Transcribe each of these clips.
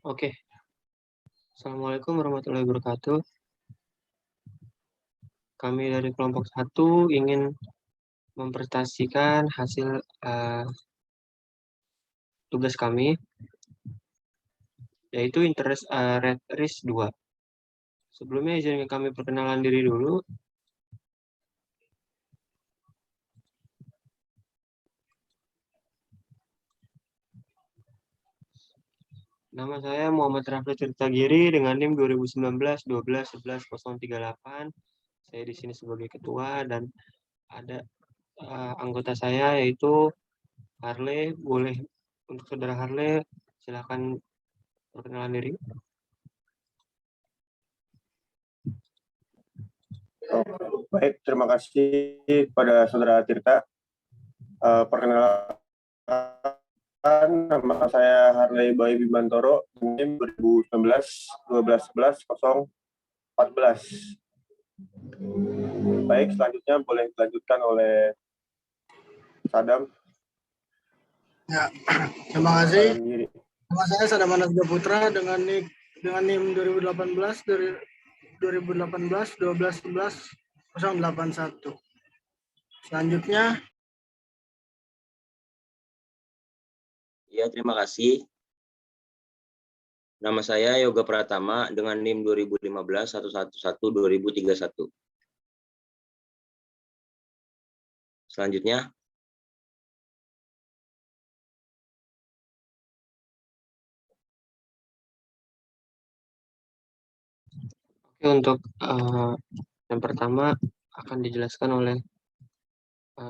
Oke, Assalamualaikum warahmatullahi wabarakatuh. Kami dari kelompok 1 ingin mempresentasikan hasil tugas kami, yaitu interest rate risk 2. Sebelumnya izinkan kami perkenalan diri dulu. Nama saya Muhammad Rafli Tirtagiri dengan NIM 2019-12-11-038. Saya di sini sebagai ketua dan ada anggota saya yaitu Harley. Boleh untuk saudara Harley, silakan perkenalan diri. Baik, terima kasih kepada saudara Tirta. Perkenalkan, nama saya Harley Bayu Bimantoro, NIM 2019-12-11-014. Baik, selanjutnya boleh dilanjutkan oleh Sadam. Ya, terima kasih. Nama saya Sadam Anasga Putra dengan NIM 2018-12-11-081. Selanjutnya. Ya, terima kasih. Nama saya Yoga Pratama dengan NIM 2015-111-2031. Selanjutnya. Oke, untuk yang pertama akan dijelaskan oleh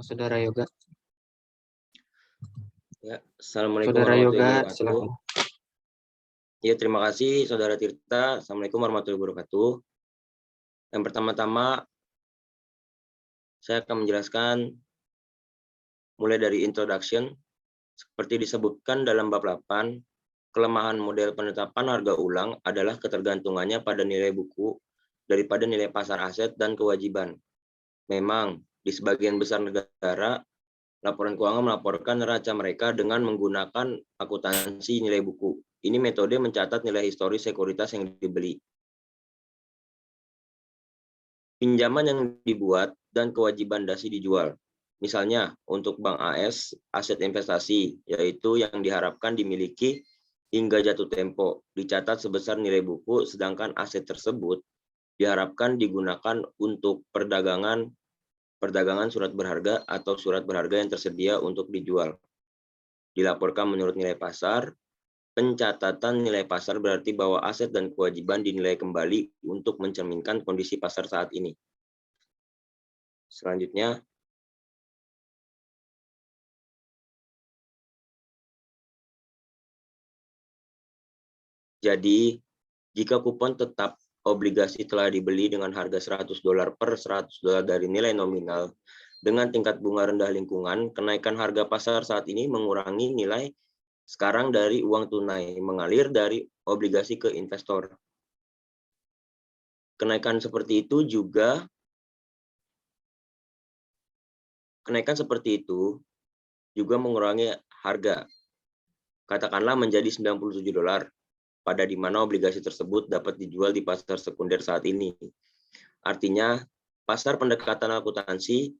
saudara Yoga. Ya, Assalamualaikum Saudara warahmatullahi Yoga, wabarakatuh. silakan. Ya, terima kasih saudara Tirta. Assalamualaikum warahmatullahi wabarakatuh. Yang pertama-tama saya akan menjelaskan mulai dari introduction. Seperti disebutkan dalam bab 8, kelemahan model penetapan harga ulang adalah ketergantungannya pada nilai buku daripada nilai pasar aset dan kewajiban. Memang, di sebagian besar negara, laporan keuangan melaporkan neraca mereka dengan menggunakan akuntansi nilai buku. Ini metode mencatat nilai historis sekuritas yang dibeli. Pinjaman yang dibuat dan kewajiban dasi dijual. Misalnya, untuk Bank AS, aset investasi, yaitu yang diharapkan dimiliki hingga jatuh tempo, dicatat sebesar nilai buku, sedangkan aset tersebut diharapkan digunakan untuk perdagangan surat berharga atau surat berharga yang tersedia untuk dijual. Dilaporkan menurut nilai pasar. Pencatatan nilai pasar berarti bahwa aset dan kewajiban dinilai kembali untuk mencerminkan kondisi pasar saat ini. Selanjutnya, jadi jika kupon tetap obligasi telah dibeli dengan harga $100 per $100 dari nilai nominal dengan tingkat bunga rendah lingkungan, kenaikan harga pasar saat ini mengurangi nilai sekarang dari uang tunai mengalir dari obligasi ke investor. Kenaikan seperti itu juga mengurangi harga. Katakanlah menjadi $97, pada di mana obligasi tersebut dapat dijual di pasar sekunder saat ini. Artinya, pasar pendekatan akuntansi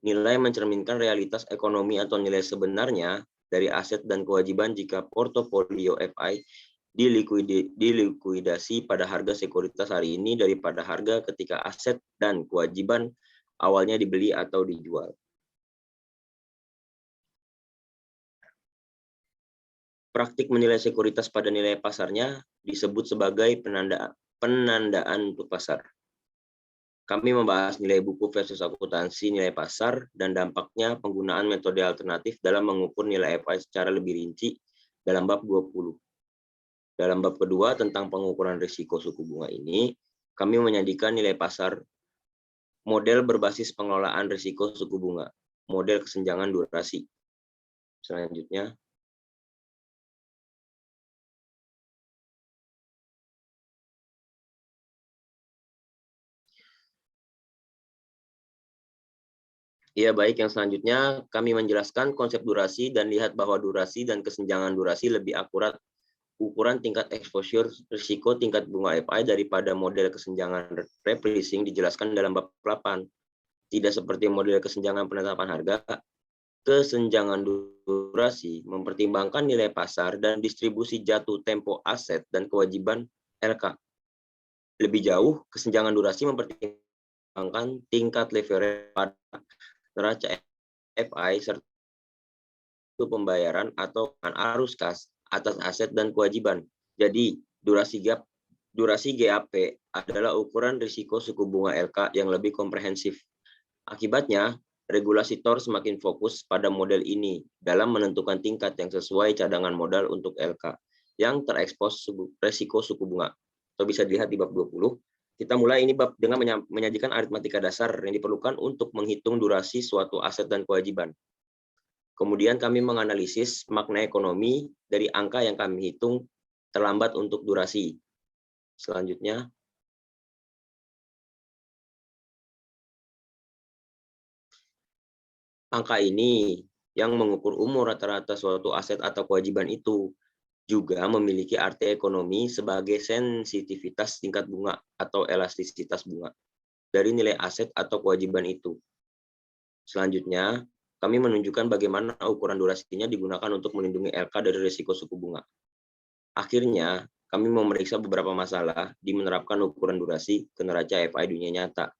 nilai mencerminkan realitas ekonomi atau nilai sebenarnya dari aset dan kewajiban jika portofolio FI dilikuidasi pada harga sekuritas hari ini daripada harga ketika aset dan kewajiban awalnya dibeli atau dijual. Praktik menilai sekuritas pada nilai pasarnya disebut sebagai penandaan untuk pasar. Kami membahas nilai buku versus akuntansi nilai pasar dan dampaknya penggunaan metode alternatif dalam mengukur nilai FI secara lebih rinci dalam bab 20. Dalam bab kedua tentang pengukuran risiko suku bunga ini, kami menyajikan nilai pasar model berbasis pengelolaan risiko suku bunga, model kesenjangan durasi. Selanjutnya, ya, baik, yang selanjutnya kami menjelaskan konsep durasi dan lihat bahwa durasi dan kesenjangan durasi lebih akurat ukuran tingkat exposure risiko tingkat bunga FI daripada model kesenjangan repricing dijelaskan dalam bab 8. Tidak seperti model kesenjangan penetapan harga, kesenjangan durasi mempertimbangkan nilai pasar dan distribusi jatuh tempo aset dan kewajiban LK. Lebih jauh, kesenjangan durasi mempertimbangkan tingkat leverage pada neraca FI serta pembayaran atau arus kas atas aset dan kewajiban. Jadi, durasi GAP adalah ukuran risiko suku bunga LK yang lebih komprehensif. Akibatnya, regulator semakin fokus pada model ini dalam menentukan tingkat yang sesuai cadangan modal untuk LK yang terekspos risiko suku bunga. Atau bisa dilihat di bab 20. Kita mulai ini bab dengan menyajikan aritmatika dasar yang diperlukan untuk menghitung durasi suatu aset dan kewajiban. Kemudian kami menganalisis makna ekonomi dari angka yang kami hitung terlambat untuk durasi. Selanjutnya, angka ini yang mengukur umur rata-rata suatu aset atau kewajiban itu juga memiliki arti ekonomi sebagai sensitivitas tingkat bunga atau elastisitas bunga dari nilai aset atau kewajiban itu. Selanjutnya, kami menunjukkan bagaimana ukuran durasinya digunakan untuk melindungi LK dari risiko suku bunga. Akhirnya, kami memeriksa beberapa masalah di menerapkan ukuran durasi ke neraca FI dunia nyata.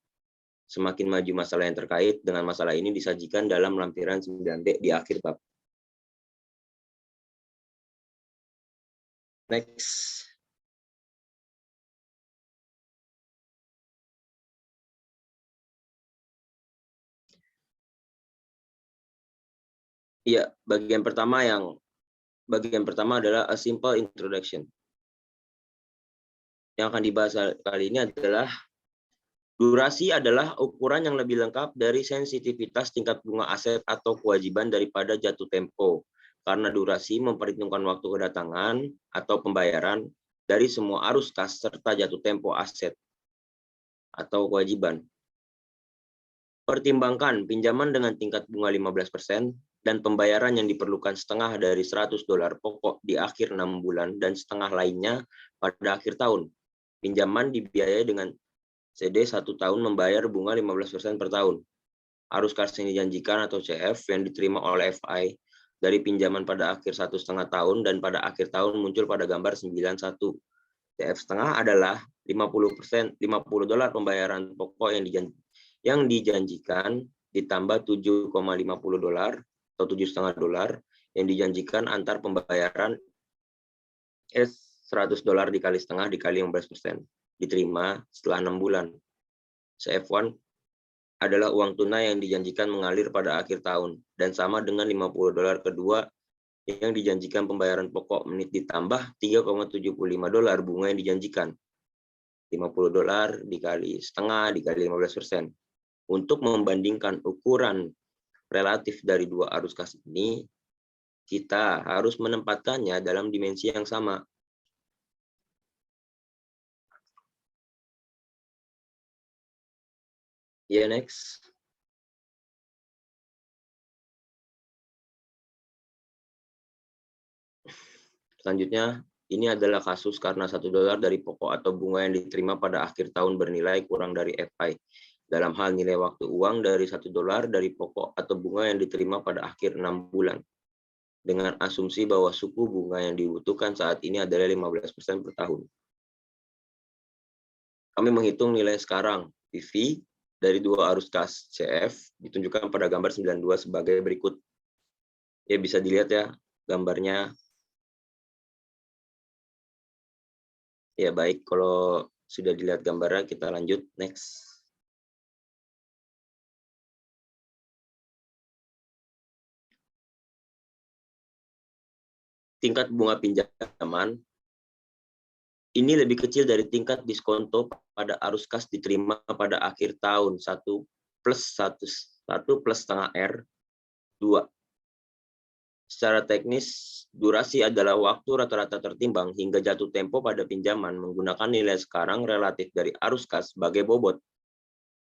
Semakin maju masalah yang terkait dengan masalah ini disajikan dalam lampiran 9B di akhir bab. Next. Iya, bagian pertama adalah a simple introduction. Yang akan dibahas kali ini adalah durasi adalah ukuran yang lebih lengkap dari sensitivitas tingkat bunga aset atau kewajiban daripada jatuh tempo, karena durasi memperhitungkan waktu kedatangan atau pembayaran dari semua arus kas serta jatuh tempo aset atau kewajiban. Pertimbangkan pinjaman dengan tingkat bunga 15% dan pembayaran yang diperlukan setengah dari $100 pokok di akhir 6 bulan dan setengah lainnya pada akhir tahun. Pinjaman dibiayai dengan CD 1 tahun membayar bunga 15% per tahun. Arus kas yang dijanjikan atau CF yang diterima oleh FI dari pinjaman pada akhir 1,5 tahun dan pada akhir tahun muncul pada gambar 91. CF setengah adalah $50 pembayaran pokok yang dijanjikan ditambah $7,50 atau $7,5 yang dijanjikan antar pembayaran $100 dikali setengah dikali 15%. Diterima setelah 6 bulan. CF1 adalah uang tunai yang dijanjikan mengalir pada akhir tahun dan sama dengan $50 kedua yang dijanjikan pembayaran pokok menit ditambah $3,75 bunga yang dijanjikan. $50 dikali setengah dikali 15%. Untuk membandingkan ukuran relatif dari dua arus kas ini, kita harus menempatkannya dalam dimensi yang sama. Ya, next. Selanjutnya, ini adalah kasus karena $1 dari pokok atau bunga yang diterima pada akhir tahun bernilai kurang dari FI. Dalam hal nilai waktu uang dari $1 dari pokok atau bunga yang diterima pada akhir 6 bulan. Dengan asumsi bahwa suku bunga yang dibutuhkan saat ini adalah 15% per tahun. Kami menghitung nilai sekarang, PV, dari dua arus kas CF, ditunjukkan pada gambar 92 sebagai berikut. Ya, bisa dilihat ya gambarnya. Ya, baik. Kalau sudah dilihat gambarnya, kita lanjut. Next. Tingkat bunga pinjaman ini lebih kecil dari tingkat diskonto pada arus kas diterima pada akhir tahun 1 plus setengah R 2. Secara teknis, durasi adalah waktu rata-rata tertimbang hingga jatuh tempo pada pinjaman menggunakan nilai sekarang relatif dari arus kas sebagai bobot.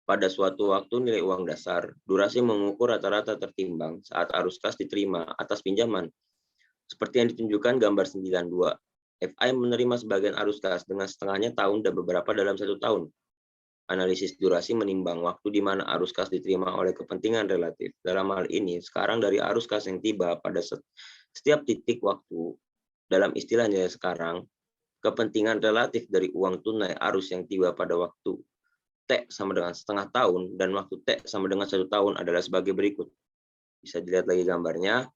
Pada suatu waktu nilai uang dasar, durasi mengukur rata-rata tertimbang saat arus kas diterima atas pinjaman. Seperti yang ditunjukkan gambar 92. FI menerima sebagian arus kas dengan setengahnya tahun dan beberapa dalam 1 tahun. Analisis durasi menimbang waktu di mana arus kas diterima oleh kepentingan relatif. Dalam hal ini, sekarang dari arus kas yang tiba pada setiap titik waktu, dalam istilahnya sekarang, kepentingan relatif dari uang tunai arus yang tiba pada waktu T sama dengan setengah tahun dan waktu T sama dengan 1 tahun adalah sebagai berikut. Bisa dilihat lagi gambarnya.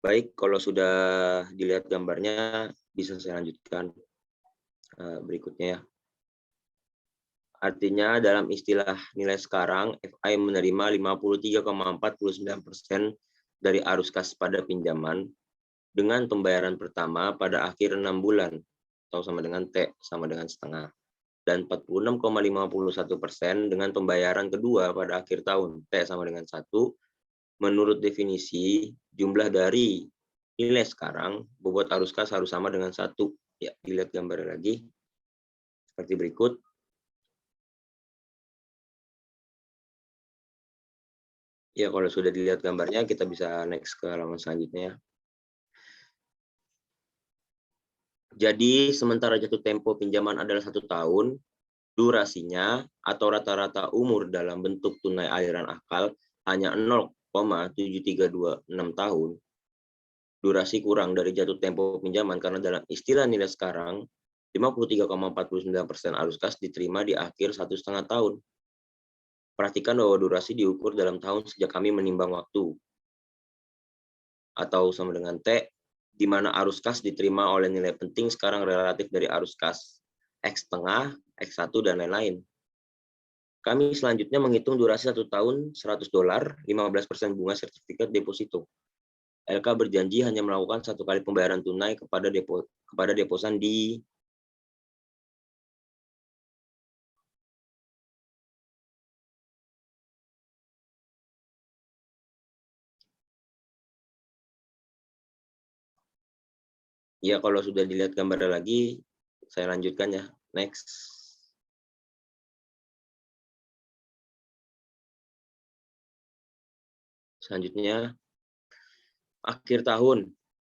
Baik, kalau sudah dilihat gambarnya, bisa saya lanjutkan berikutnya ya. Artinya dalam istilah nilai sekarang, FI menerima 53,49% dari arus kas pada pinjaman dengan pembayaran pertama pada akhir 6 bulan, atau sama dengan T sama dengan setengah. Dan 46,51% dengan pembayaran kedua pada akhir tahun, T sama dengan 1. Menurut definisi, jumlah dari nilai sekarang, bobot arus kas harus sama dengan 1. Ya, dilihat gambarnya lagi. Seperti berikut. Ya, kalau sudah dilihat gambarnya, kita bisa next ke halaman selanjutnya. Jadi, sementara jatuh tempo pinjaman adalah 1 tahun, durasinya atau rata-rata umur dalam bentuk tunai aliran akal hanya 0,7326 tahun. Durasi kurang dari jatuh tempo pinjaman karena dalam istilah nilai sekarang, 53,49% arus kas diterima di akhir 1,5 tahun. Perhatikan bahwa durasi diukur dalam tahun sejak kami menimbang waktu. Atau sama dengan T, di mana arus kas diterima oleh nilai penting sekarang relatif dari arus kas X setengah, X1, dan lain-lain. Kami selanjutnya menghitung durasi 1 tahun $100, 15% bunga sertifikat deposito. LK berjanji hanya melakukan 1 kali pembayaran tunai kepada deposan di ya, kalau sudah dilihat gambarnya lagi, saya lanjutkan ya. Next. Selanjutnya, akhir tahun,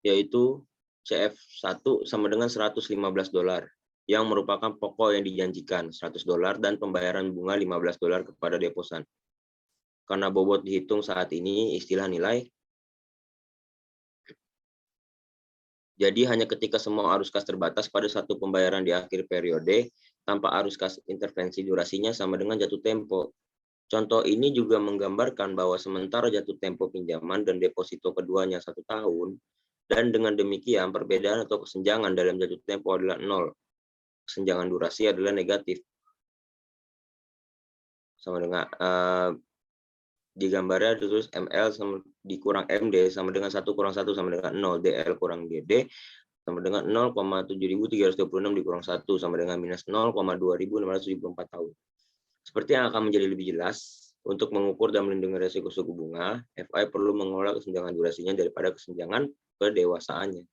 yaitu CF1 sama dengan $115, yang merupakan pokok yang dijanjikan $100 dan pembayaran bunga $15 kepada deposan. Karena bobot dihitung saat ini istilah nilai, jadi hanya ketika semua arus kas terbatas pada satu pembayaran di akhir periode, tanpa arus kas intervensi durasinya sama dengan jatuh tempo. Contoh ini juga menggambarkan bahwa sementara jatuh tempo pinjaman dan deposito keduanya 1 tahun, dan dengan demikian perbedaan atau kesenjangan dalam jatuh tempo adalah 0. Kesenjangan durasi adalah negatif. Sama dengan di gambarnya ditulis ML sama dikurang MD sama dengan 1 kurang 1 sama dengan 0, DL kurang DD sama dengan 0,7326 dikurang 1 sama dengan minus 0,2674 tahun. Seperti yang akan menjadi lebih jelas, untuk mengukur dan melindungi resiko suku bunga, FI perlu mengolah kesenjangan durasinya daripada kesenjangan kedewasaannya.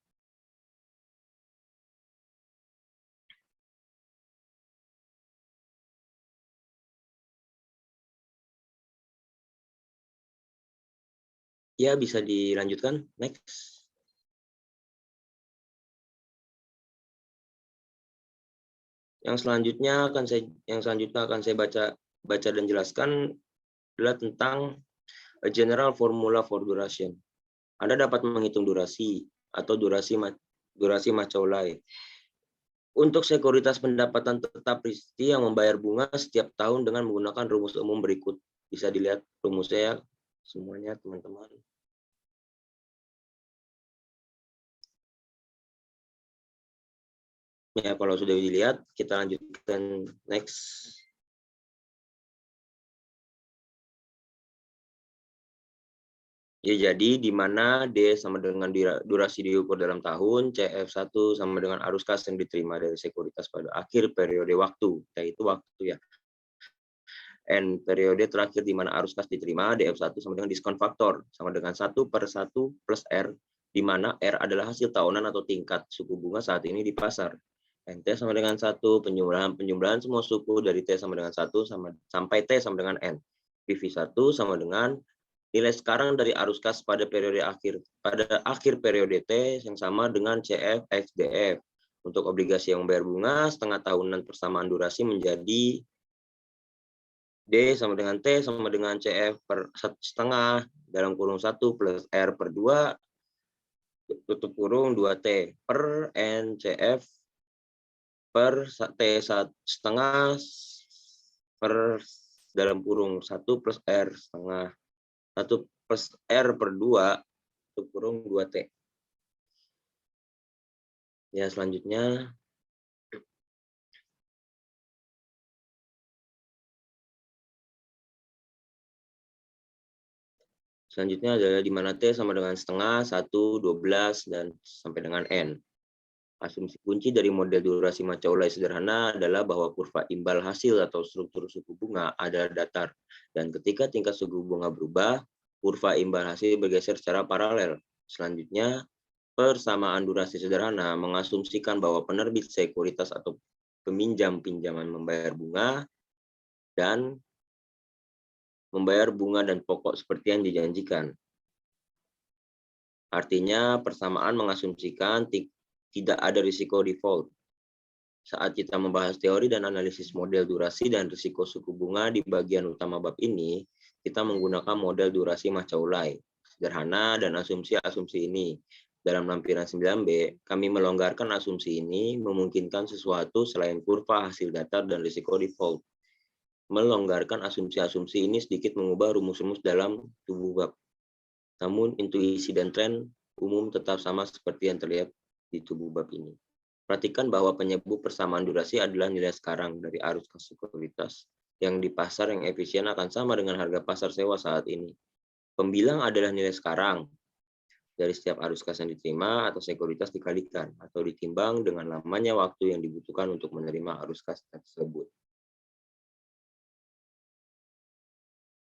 Ya, bisa dilanjutkan. Next. Yang selanjutnya akan saya baca dan jelaskan adalah tentang general formula for duration. Anda dapat menghitung durasi atau durasi Macaulay untuk sekuritas pendapatan tetap risti yang membayar bunga setiap tahun dengan menggunakan rumus umum berikut. Bisa dilihat rumusnya ya semuanya, teman-teman. Ya, kalau sudah dilihat, kita lanjutkan next. Ya, jadi di mana D sama dengan durasi diukur dalam tahun, CF1 sama dengan arus kas yang diterima dari sekuritas pada akhir periode waktu, yaitu waktu ya. N periode terakhir di mana arus kas diterima, DF1 sama dengan diskon faktor, sama dengan 1/1 plus R, di mana R adalah hasil tahunan atau tingkat suku bunga saat ini di pasar. NT sama dengan 1, penjumlahan semua suku dari T sama dengan 1 sampai T sama dengan N. PV1 sama dengan Nilai sekarang dari arus kas pada akhir periode T yang sama dengan CF XDF. Untuk obligasi yang membayar bunga setengah tahunan persamaan durasi menjadi D sama dengan T sama dengan CF per 1,5 dalam kurung 1 plus R per 2 tutup kurung 2T per NCF per T 1,5 per dalam kurung 1 plus R setengah 1 plus R per 2 tutup kurung 2T. Ya, selanjutnya adalah di mana T sama dengan setengah, 1, 12, dan sampai dengan N. Asumsi kunci dari model durasi Macaulay sederhana adalah bahwa kurva imbal hasil atau struktur suku bunga adalah datar. Dan ketika tingkat suku bunga berubah, kurva imbal hasil bergeser secara paralel. Selanjutnya, persamaan durasi sederhana mengasumsikan bahwa penerbit sekuritas atau peminjam pinjaman membayar bunga dan membayar bunga dan pokok seperti yang dijanjikan. Artinya, persamaan mengasumsikan tidak ada risiko default. Saat kita membahas teori dan analisis model durasi dan risiko suku bunga di bagian utama bab ini, kita menggunakan model durasi Macaulay sederhana dan asumsi-asumsi ini. Dalam lampiran 9B, kami melonggarkan asumsi ini memungkinkan sesuatu selain kurva hasil datar dan risiko default. Melonggarkan asumsi-asumsi ini sedikit mengubah rumus-rumus dalam tubuh bab. Namun intuisi dan tren umum tetap sama seperti yang terlihat di tubuh bab ini. Perhatikan bahwa penyebut persamaan durasi adalah nilai sekarang dari arus kas sekuritas yang di pasar yang efisien akan sama dengan harga pasar sewa saat ini. Pembilang adalah nilai sekarang dari setiap arus kas yang diterima atau sekuritas dikalikan atau ditimbang dengan lamanya waktu yang dibutuhkan untuk menerima arus kas tersebut.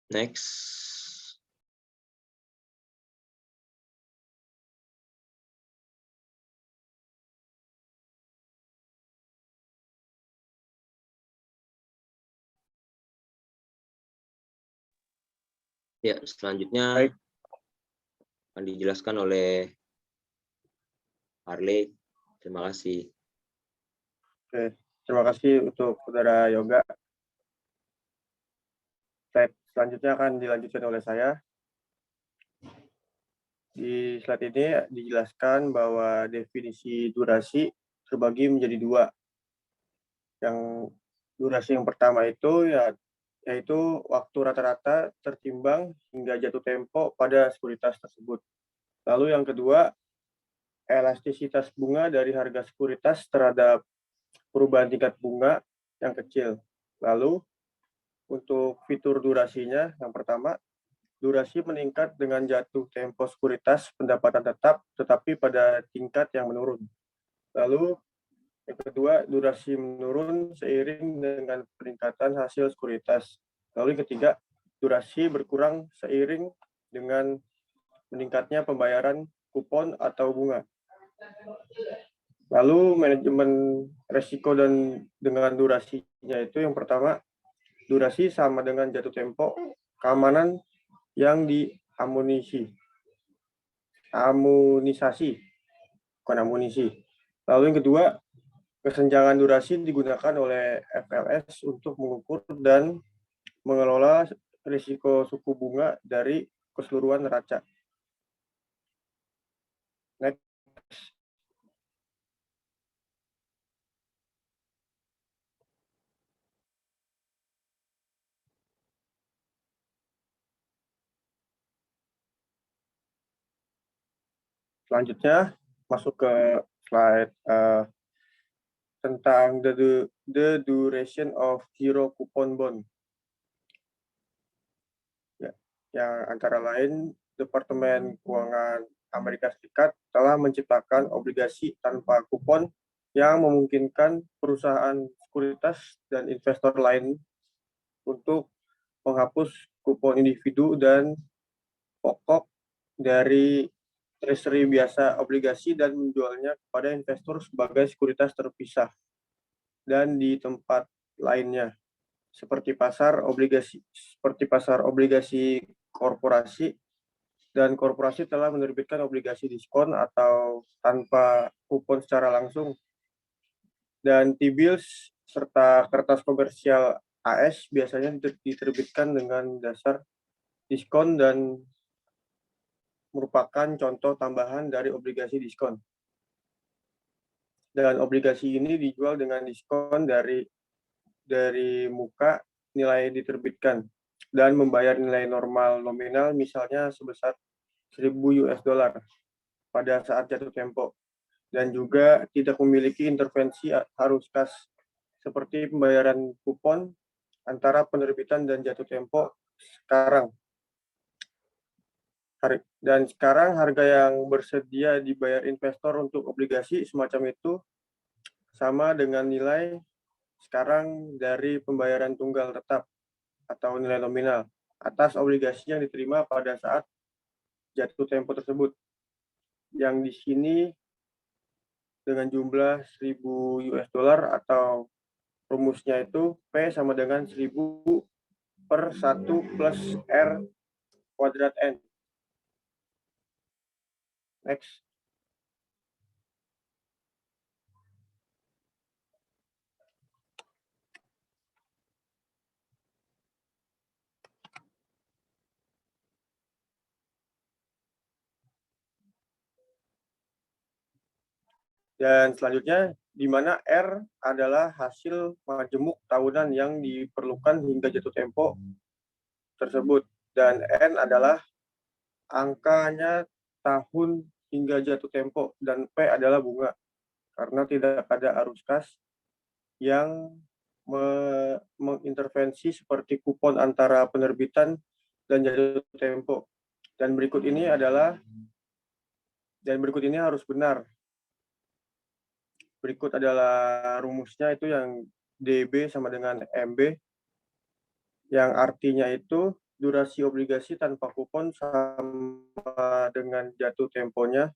Next. Ya, selanjutnya akan dijelaskan oleh Harley. Terima kasih. Oke, terima kasih untuk Saudara Yoga. Slide selanjutnya akan dilanjutkan oleh saya. Di slide ini dijelaskan bahwa definisi durasi terbagi menjadi dua. Yang durasi yang pertama itu yaitu waktu rata-rata tertimbang hingga jatuh tempo pada sekuritas tersebut. Lalu yang kedua, elastisitas bunga dari harga sekuritas terhadap perubahan tingkat bunga yang kecil. Lalu untuk fitur durasinya, yang pertama, durasi meningkat dengan jatuh tempo sekuritas pendapatan tetap, tetapi pada tingkat yang menurun. Lalu yang kedua, durasi menurun seiring dengan peningkatan hasil sekuritas. Lalu yang ketiga, durasi berkurang seiring dengan meningkatnya pembayaran kupon atau bunga. Lalu manajemen resiko dan dengan durasinya itu yang pertama, durasi sama dengan jatuh tempo keamanan yang diamunisasi, bukan amunisi. Lalu yang kedua, kesenjangan durasi digunakan oleh FLS untuk mengukur dan mengelola risiko suku bunga dari keseluruhan neraca. Next. Selanjutnya masuk ke slide tentang the duration of zero coupon bond. Ya, yang antara lain Departemen Keuangan Amerika Serikat telah menciptakan obligasi tanpa kupon yang memungkinkan perusahaan sekuritas dan investor lain untuk menghapus kupon individu dan pokok dari treasury biasa obligasi dan menjualnya kepada investor sebagai sekuritas terpisah dan di tempat lainnya seperti pasar obligasi korporasi, dan korporasi telah menerbitkan obligasi diskon atau tanpa kupon secara langsung. Dan T-bills serta kertas komersial AS biasanya diterbitkan dengan dasar diskon dan merupakan contoh tambahan dari obligasi diskon. Dan obligasi ini dijual dengan diskon dari muka nilai diterbitkan dan membayar nilai normal nominal misalnya sebesar 1.000 US dollar pada saat jatuh tempo, dan juga tidak memiliki intervensi arus kas seperti pembayaran kupon antara penerbitan dan jatuh tempo sekarang. Dan sekarang harga yang bersedia dibayar investor untuk obligasi semacam itu sama dengan nilai sekarang dari pembayaran tunggal tetap atau nilai nominal atas obligasi yang diterima pada saat jatuh tempo tersebut. Yang di sini dengan jumlah 1.000 US dollar atau rumusnya itu P sama dengan 1.000 per 1 plus R kuadrat N. Next. Dan selanjutnya, di mana R adalah hasil majemuk tahunan yang diperlukan hingga jatuh tempo tersebut. Dan N adalah angkanya tahun hingga jatuh tempo. Dan P adalah bunga. Karena tidak ada arus kas yang mengintervensi seperti kupon antara penerbitan dan jatuh tempo. Dan berikut ini harus benar. Berikut adalah rumusnya, itu yang DB sama dengan MB, yang artinya itu durasi obligasi tanpa kupon sama dengan jatuh temponya.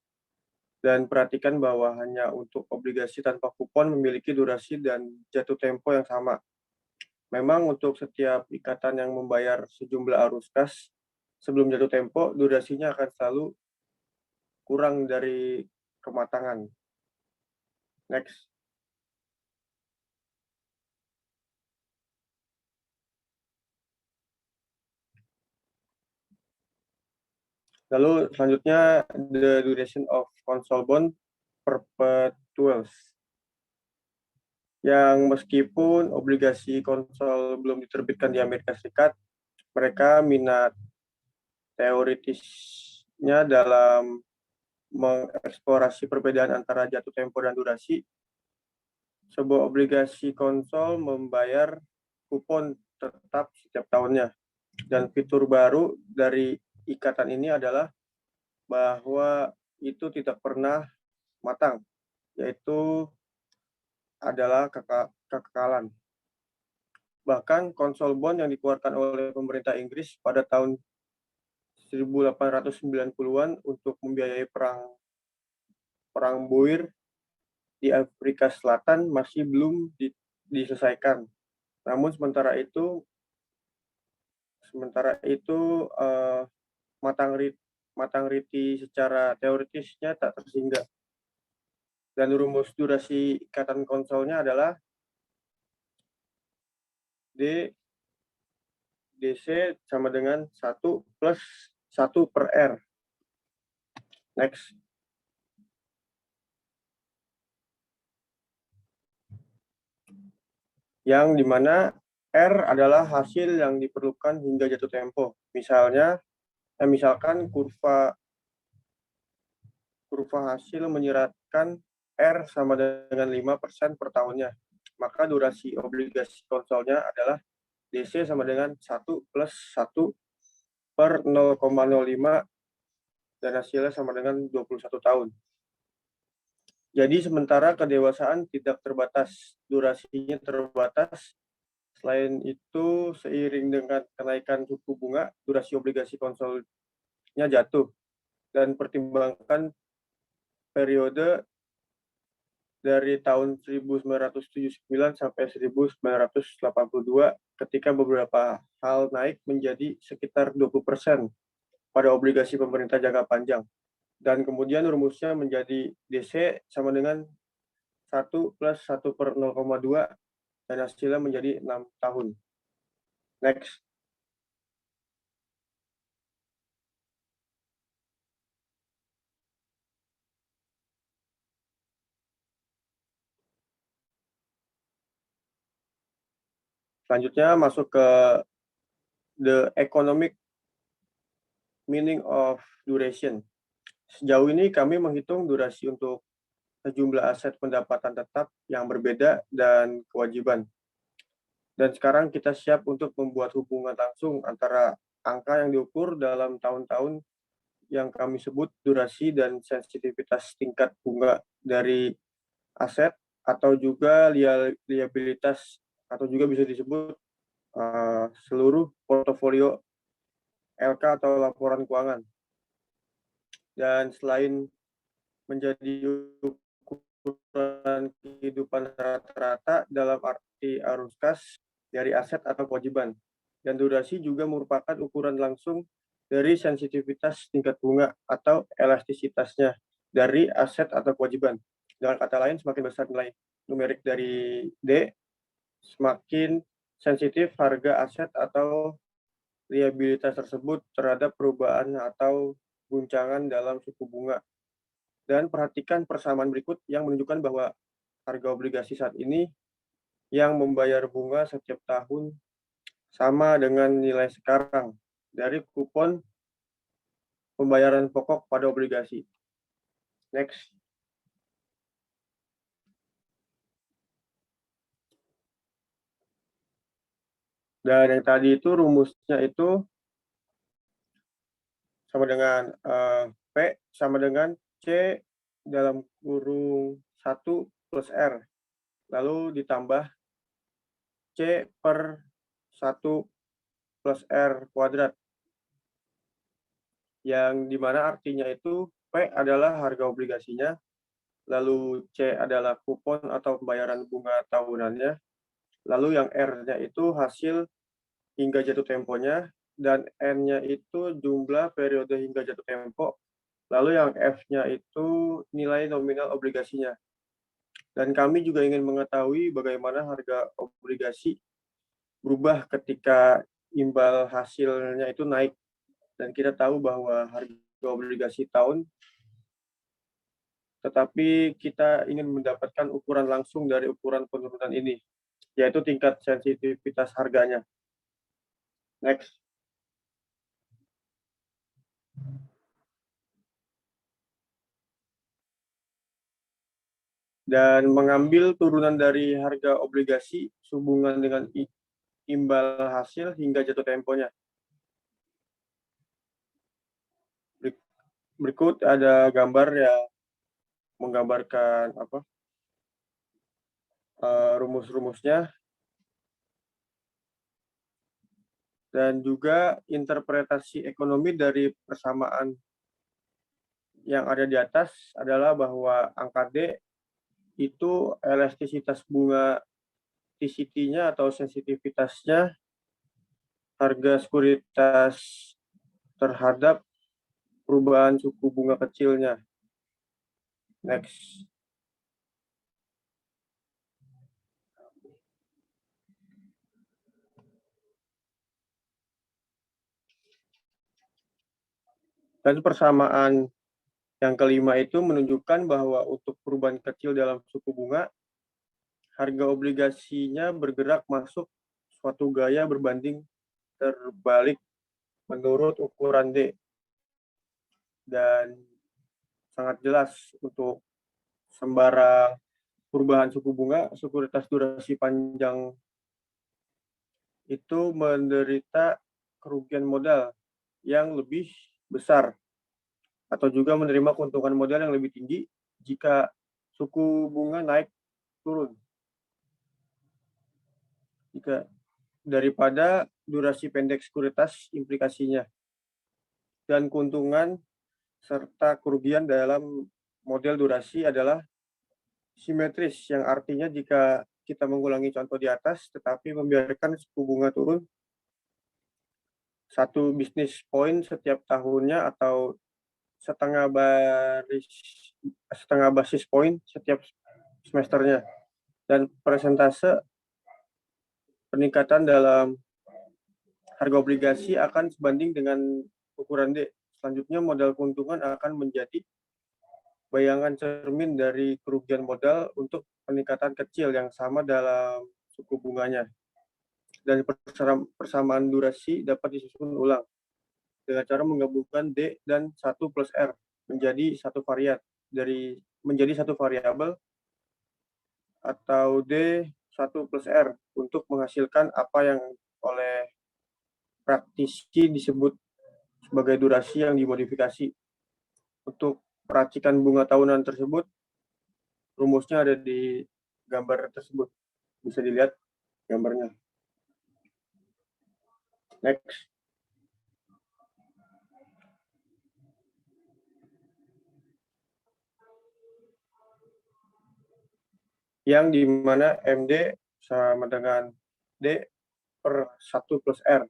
Dan perhatikan bahwa hanya untuk obligasi tanpa kupon memiliki durasi dan jatuh tempo yang sama. Memang untuk setiap ikatan yang membayar sejumlah arus kas sebelum jatuh tempo, durasinya akan selalu kurang dari kematangan. Next. Lalu selanjutnya, the duration of consol bond perpetuals. Yang meskipun obligasi konsol belum diterbitkan di Amerika Serikat, mereka minat teoritisnya dalam mengeksplorasi perbedaan antara jatuh tempo dan durasi. Sebuah obligasi konsol membayar kupon tetap setiap tahunnya. Dan fitur baru dari ikatan ini adalah bahwa itu tidak pernah matang, yaitu adalah kekekalan. Bahkan konsol bond yang dikeluarkan oleh pemerintah Inggris pada tahun 1890-an untuk membiayai perang Boer di Afrika Selatan masih belum diselesaikan. Namun sementara itu matang riti secara teoritisnya tak tersinggah. Dan rumus durasi ikatan konsolnya adalah DC sama dengan 1 plus 1 per R. Next. Yang dimana R adalah hasil yang diperlukan hingga jatuh tempo. Misalkan kurva hasil menyeratkan R sama dengan 5% per tahunnya. Maka durasi obligasi konsolnya adalah DC sama dengan 1 plus 1 per 0,05 dan hasilnya sama dengan 21 tahun. Jadi sementara kedewasaan tidak terbatas, durasinya terbatas. Selain itu, seiring dengan kenaikan suku bunga, durasi obligasi konsolnya jatuh. Dan pertimbangkan periode dari tahun 1979 sampai 1982 ketika beberapa hal naik menjadi sekitar 20% pada obligasi pemerintah jangka panjang. Dan kemudian rumusnya menjadi DC sama dengan 1 plus 1 per 0,2 dan hasilnya menjadi 6 tahun. Next. Selanjutnya masuk ke the economic meaning of duration. Sejauh ini kami menghitung durasi untuk sejumlah aset pendapatan tetap yang berbeda dan kewajiban. Dan sekarang kita siap untuk membuat hubungan langsung antara angka yang diukur dalam tahun-tahun yang kami sebut durasi dan sensitivitas tingkat bunga dari aset atau juga liabilitas atau juga bisa disebut seluruh portofolio LK atau laporan keuangan. Dan selain menjadi ukuran kehidupan rata-rata dalam arti arus kas dari aset atau kewajiban. Dan durasi juga merupakan ukuran langsung dari sensitivitas tingkat bunga atau elastisitasnya dari aset atau kewajiban. Dengan kata lain, semakin besar nilai numerik dari D, semakin sensitif harga aset atau liabilitas tersebut terhadap perubahan atau guncangan dalam suku bunga. Dan perhatikan persamaan berikut yang menunjukkan bahwa harga obligasi saat ini yang membayar bunga setiap tahun sama dengan nilai sekarang dari kupon pembayaran pokok pada obligasi. Next. Dan yang tadi itu rumusnya itu sama dengan P sama dengan C dalam kurung 1 plus R. Lalu ditambah C per 1 plus R kuadrat. Yang dimana artinya itu P adalah harga obligasinya, lalu C adalah kupon atau pembayaran bunga tahunannya, lalu yang R-nya itu hasil hingga jatuh temponya, dan N-nya itu jumlah periode hingga jatuh tempo, lalu yang F-nya itu nilai nominal obligasinya. Dan kami juga ingin mengetahui bagaimana harga obligasi berubah ketika imbal hasilnya itu naik. Dan kita tahu bahwa harga obligasi tahun, tetapi kita ingin mendapatkan ukuran langsung dari ukuran penurunan ini, yaitu tingkat sensitivitas harganya. Next. Dan mengambil turunan dari harga obligasi sehubungan dengan imbal hasil hingga jatuh temponya. Berikut ada gambar yang menggambarkan rumus-rumusnya dan juga interpretasi ekonomi dari persamaan yang ada di atas adalah bahwa angka D itu elastisitas bunga TCT-nya atau sensitivitasnya harga sekuritas terhadap perubahan suku bunga kecilnya. Next. Dan persamaan yang kelima itu menunjukkan bahwa untuk perubahan kecil dalam suku bunga, harga obligasinya bergerak masuk suatu gaya berbanding terbalik menurut ukuran D. Dan sangat jelas untuk sembarang perubahan suku bunga, sekuritas durasi panjang itu menderita kerugian modal yang lebih besar atau juga menerima keuntungan modal yang lebih tinggi jika suku bunga naik turun. Jika daripada durasi pendek sekuritas implikasinya. Dan keuntungan serta kerugian dalam model durasi adalah simetris, yang artinya jika kita mengulangi contoh di atas tetapi membiarkan suku bunga turun 1 bisnis point setiap tahunnya atau setengah basis point setiap semesternya, dan persentase peningkatan dalam harga obligasi akan sebanding dengan ukuran D. Selanjutnya, modal keuntungan akan menjadi bayangan cermin dari kerugian modal untuk peningkatan kecil yang sama dalam suku bunganya. Dan persamaan durasi dapat disusun ulang dengan cara menggabungkan D dan 1 plus R menjadi satu variabel atau D 1 plus R untuk menghasilkan apa yang oleh praktisi disebut sebagai durasi yang dimodifikasi. Untuk peracikan bunga tahunan tersebut, rumusnya ada di gambar tersebut. Bisa dilihat gambarnya. Next. Yang dimana MD sama dengan D per 1 plus R.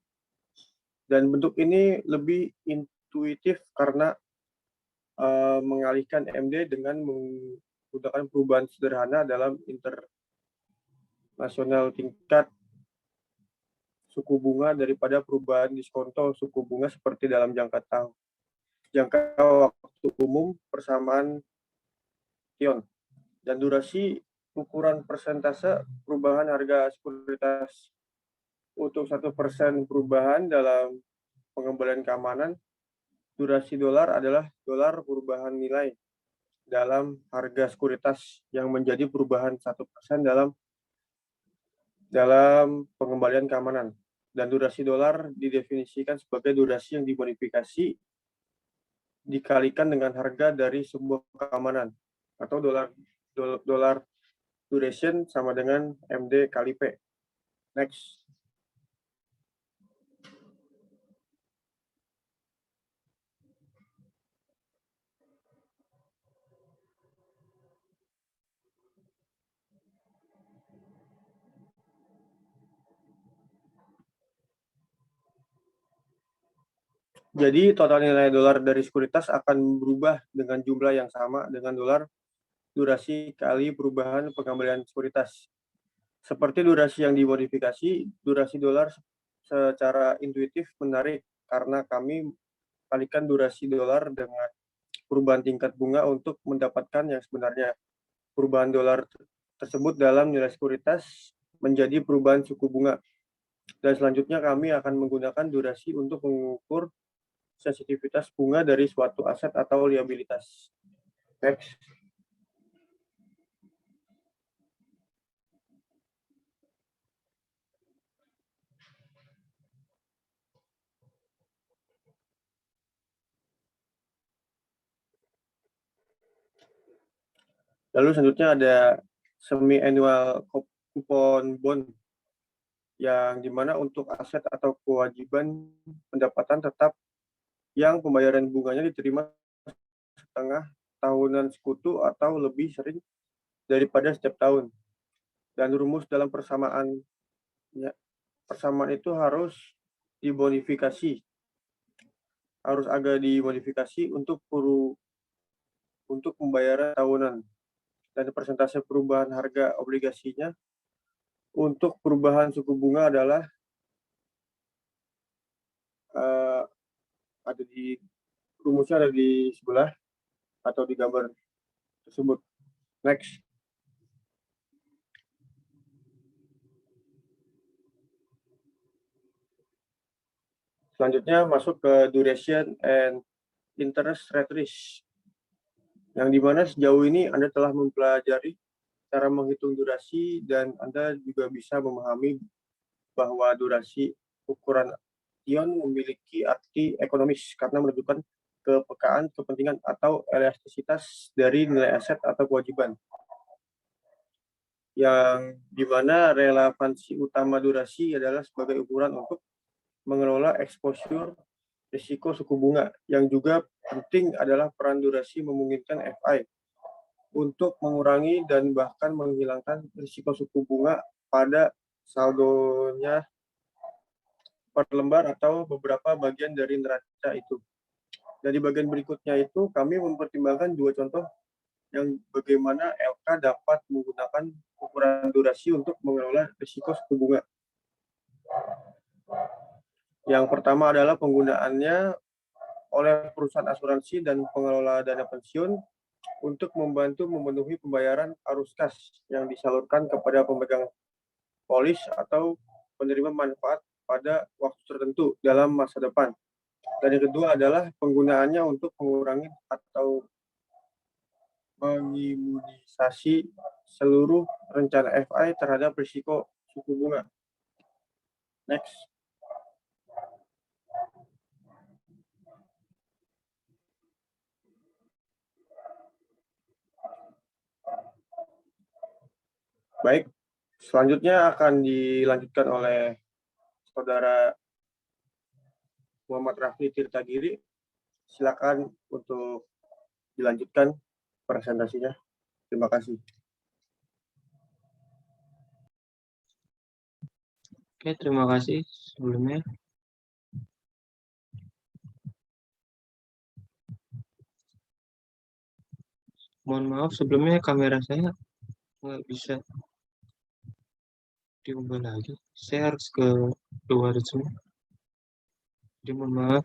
Dan bentuk ini lebih intuitif karena mengalihkan MD dengan menggunakan perubahan sederhana dalam internasional tingkat suku bunga daripada perubahan diskonto suku bunga seperti dalam jangka waktu umum persamaan Tion. Dan durasi ukuran persentase perubahan harga sekuritas untuk 1% perubahan dalam pengembalian keamanan, durasi dolar adalah dolar perubahan nilai dalam harga sekuritas yang menjadi perubahan 1% dalam pengembalian keamanan. Dan durasi dolar didefinisikan sebagai durasi yang dimodifikasi dikalikan dengan harga dari sebuah keamanan, atau dolar duration sama dengan MD kali P. Next. Jadi total nilai dolar dari sekuritas akan berubah dengan jumlah yang sama dengan dolar durasi kali perubahan pengembalian sekuritas. Seperti durasi yang dimodifikasi, durasi dolar secara intuitif menarik karena kami kalikan durasi dolar dengan perubahan tingkat bunga untuk mendapatkan yang sebenarnya. Perubahan dolar tersebut dalam nilai sekuritas menjadi perubahan suku bunga. Dan selanjutnya kami akan menggunakan durasi untuk mengukur sensitivitas bunga dari suatu aset atau liabilitas. Next. Lalu selanjutnya ada semi-annual coupon bond, yang dimana untuk aset atau kewajiban pendapatan tetap yang pembayaran bunganya diterima setengah tahunan sekutu atau lebih sering daripada setiap tahun. Dan rumus dalam persamaan itu harus dimodifikasi, agak dimodifikasi untuk pembayaran tahunan. Dan persentase perubahan harga obligasinya untuk perubahan suku bunga adalah rumusnya ada di sebelah atau di gambar tersebut. Next. Selanjutnya masuk ke duration and interest rate risk, yang dimana sejauh ini Anda telah mempelajari cara menghitung durasi dan Anda juga bisa memahami bahwa durasi ukuran Tion memiliki arti ekonomis karena menunjukkan kepekaan kepentingan atau elastisitas dari nilai aset atau kewajiban, yang dimana relevansi utama durasi adalah sebagai ukuran untuk mengelola exposure risiko suku bunga. Yang juga penting adalah peran durasi memungkinkan FI untuk mengurangi dan bahkan menghilangkan risiko suku bunga pada saldonya per lembar atau beberapa bagian dari neraca itu. Dari bagian berikutnya itu kami mempertimbangkan dua contoh yang bagaimana LK dapat menggunakan ukuran durasi untuk mengelola risiko suku bunga. Yang pertama adalah penggunaannya oleh perusahaan asuransi dan pengelola dana pensiun untuk membantu memenuhi pembayaran arus kas yang disalurkan kepada pemegang polis atau penerima manfaat pada waktu tertentu dalam masa depan. Dan yang kedua adalah penggunaannya untuk mengurangi atau mengimunisasi seluruh rencana FI terhadap risiko suku bunga. Next. Baik, selanjutnya akan dilanjutkan oleh Saudara Muhammad Rafli Tirtagiri. Silakan untuk dilanjutkan presentasinya. Terima kasih. Oke, terima kasih sebelumnya. Mohon maaf sebelumnya kamera saya nggak bisa diubah lagi. Saya harus ke luar semua. Jadi mohon maaf.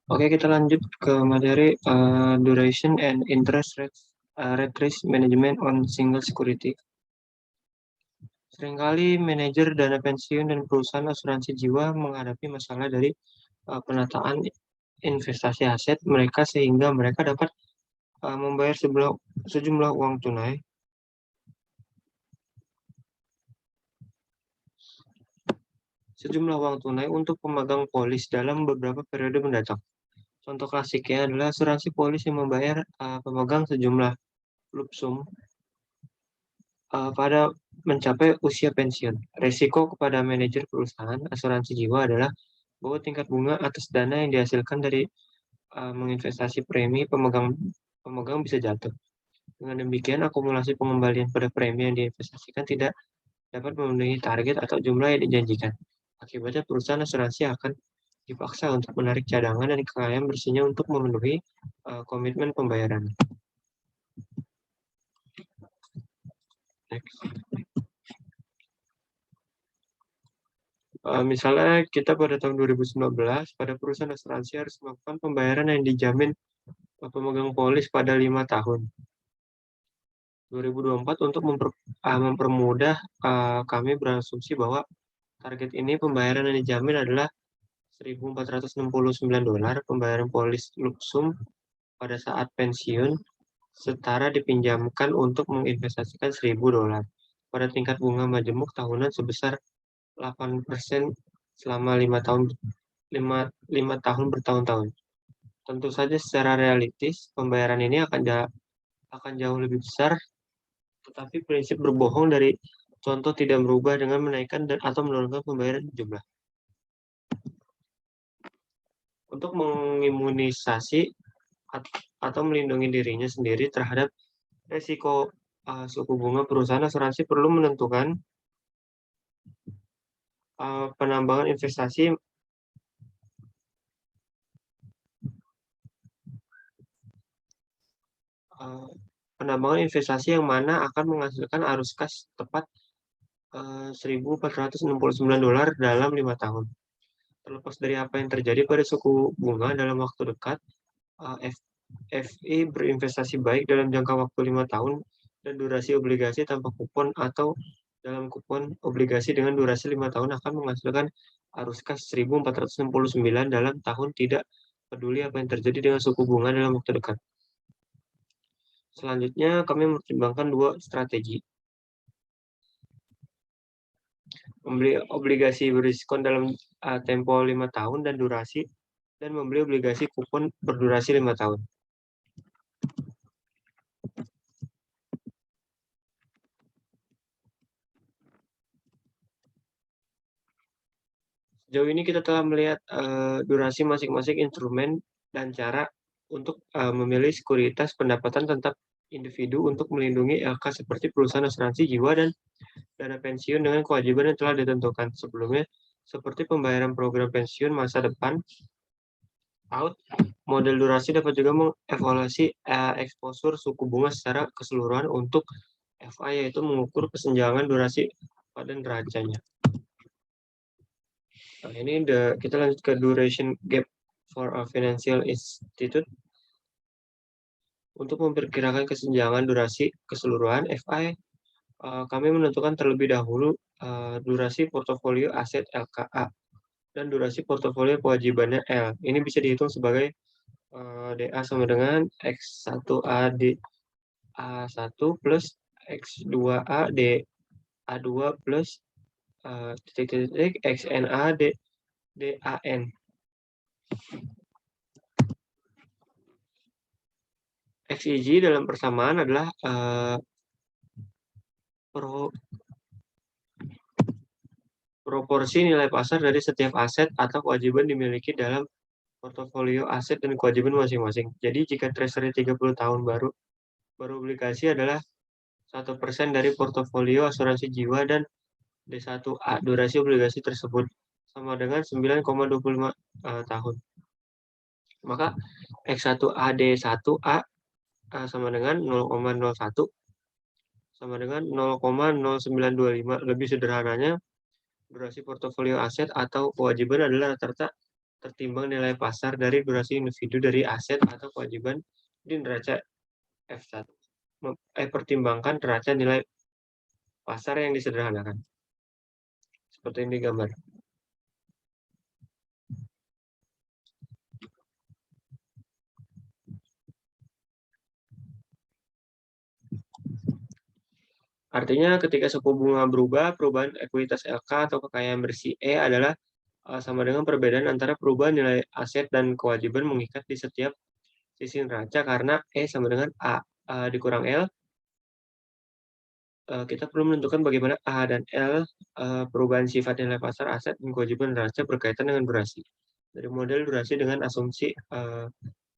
Oke, kita lanjut ke materi duration and interest rate risk management on single security. Seringkali manajer dana pensiun dan perusahaan asuransi jiwa menghadapi masalah dari penataan investasi aset mereka sehingga mereka dapat membayar sejumlah uang tunai untuk pemegang polis dalam beberapa periode mendatang. Contoh klasiknya adalah asuransi polis yang membayar pemegang sejumlah lump sum pada mencapai usia pensiun. Risiko kepada manajer perusahaan asuransi jiwa adalah bahwa tingkat bunga atas dana yang dihasilkan dari menginvestasi premi pemegang bisa jatuh. Dengan demikian, akumulasi pengembalian pada premi yang diinvestasikan tidak dapat memenuhi target atau jumlah yang dijanjikan. Akibatnya perusahaan asuransi akan dipaksa untuk menarik cadangan dan kekayaan bersihnya untuk memenuhi komitmen pembayaran. Next. Misalnya kita pada tahun 2019 pada perusahaan asuransi harus melakukan pembayaran yang dijamin pemegang polis pada 5 tahun. 2024 untuk mempermudah kami berasumsi bahwa target ini pembayaran yang dijamin adalah $1.469 pembayaran polis lump sum pada saat pensiun setara dipinjamkan untuk menginvestasikan $1.000 pada tingkat bunga majemuk tahunan sebesar 8% selama 5 tahun bertahun-tahun. Tentu saja secara realistis pembayaran ini akan jauh lebih besar, tetapi prinsip berbohong dari contoh tidak berubah dengan menaikkan atau menurunkan pembayaran jumlah. Untuk mengimunisasi atau melindungi dirinya sendiri terhadap risiko suku bunga, perusahaan asuransi perlu menentukan penambangan investasi yang mana akan menghasilkan arus kas tepat $1.469 dalam 5 tahun. Terlepas dari apa yang terjadi pada suku bunga dalam waktu dekat, FI berinvestasi baik dalam jangka waktu 5 tahun dan durasi obligasi tanpa kupon atau dalam kupon obligasi dengan durasi 5 tahun akan menghasilkan arus kas 1.469 dalam tahun, tidak peduli apa yang terjadi dengan suku bunga dalam waktu dekat. Selanjutnya kami mempertimbangkan dua strategi. Membeli obligasi beriskon dalam tempo 5 tahun dan membeli obligasi kupon berdurasi 5 tahun. Sejauh ini kita telah melihat durasi masing-masing instrumen dan cara untuk memilih sekuritas pendapatan tetap individu untuk melindungi LK seperti perusahaan asuransi jiwa dan dana pensiun dengan kewajiban yang telah ditentukan sebelumnya, seperti pembayaran program pensiun masa depan, out. Model durasi dapat juga mengevaluasi eksposur suku bunga secara keseluruhan untuk FI, yaitu mengukur kesenjangan durasi pada neracanya. Nah, ini kita lanjut ke duration gap for a financial institute. Untuk memperkirakan kesenjangan durasi keseluruhan FI, kami menentukan terlebih dahulu durasi portofolio aset LKA dan durasi portofolio kewajibannya L. Ini bisa dihitung sebagai DA sama dengan X1A DA1 plus X2A DA2 plus XNA DAN. XIG dalam persamaan adalah proporsi nilai pasar dari setiap aset atau kewajiban dimiliki dalam portofolio aset dan kewajiban masing-masing. Jadi jika treasury 30 tahun baru obligasi adalah 1% dari portofolio asuransi jiwa dan D1A durasi obligasi tersebut sama dengan 9,25 tahun. Maka X1AD1A sama dengan 0,01 sama dengan 0,0925. Lebih sederhananya, durasi portofolio aset atau kewajiban adalah rata-rata tertimbang nilai pasar dari durasi individu dari aset atau kewajiban di neraca F1. Pertimbangkan neraca nilai pasar yang disederhanakan. Seperti ini gambar. Artinya ketika suku bunga berubah, perubahan ekuitas LK atau kekayaan bersih E adalah sama dengan perbedaan antara perubahan nilai aset dan kewajiban mengikat di setiap sisi neraca, karena E sama dengan A dikurang L. Kita perlu menentukan bagaimana A dan L perubahan sifat nilai pasar aset dan kewajiban neraca berkaitan dengan durasi. Dari model durasi dengan asumsi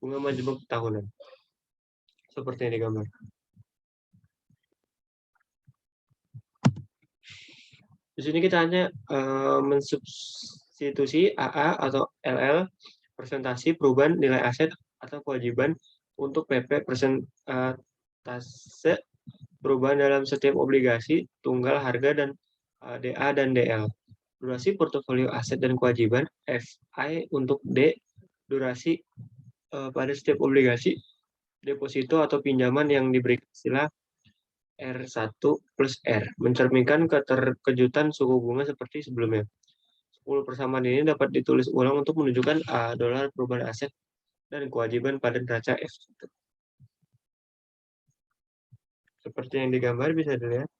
bunga majemuk tahunan. Seperti yang digambar. Di sini kita hanya mensubstitusi AA atau LL presentasi perubahan nilai aset atau kewajiban untuk PP persentase perubahan dalam setiap obligasi, tunggal harga, dan DA dan DL. Durasi portofolio aset dan kewajiban FI untuk D, durasi pada setiap obligasi, deposito atau pinjaman yang diberikan istilah R1 plus R, mencerminkan keterkejutan suku bunga seperti sebelumnya. 10 persamaan ini dapat ditulis ulang untuk menunjukkan dolar perubahan aset dan kewajiban pada neraca F1. Seperti yang digambar bisa dilihat.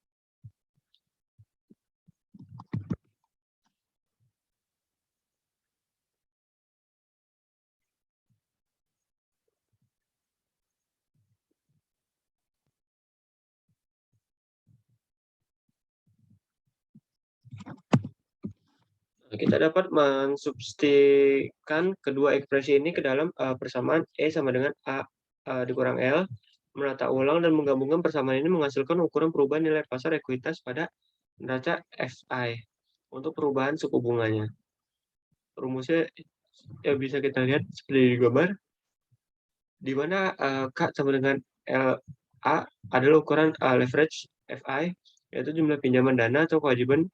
Kita dapat mensubstitusikan kedua ekspresi ini ke dalam persamaan E sama dengan A dikurang L, menata ulang dan menggabungkan persamaan ini menghasilkan ukuran perubahan nilai pasar ekuitas pada neraca FI untuk perubahan suku bunganya. Rumusnya ya bisa kita lihat seperti di gambar, di mana K sama dengan LA adalah ukuran leverage FI, yaitu jumlah pinjaman dana atau kewajiban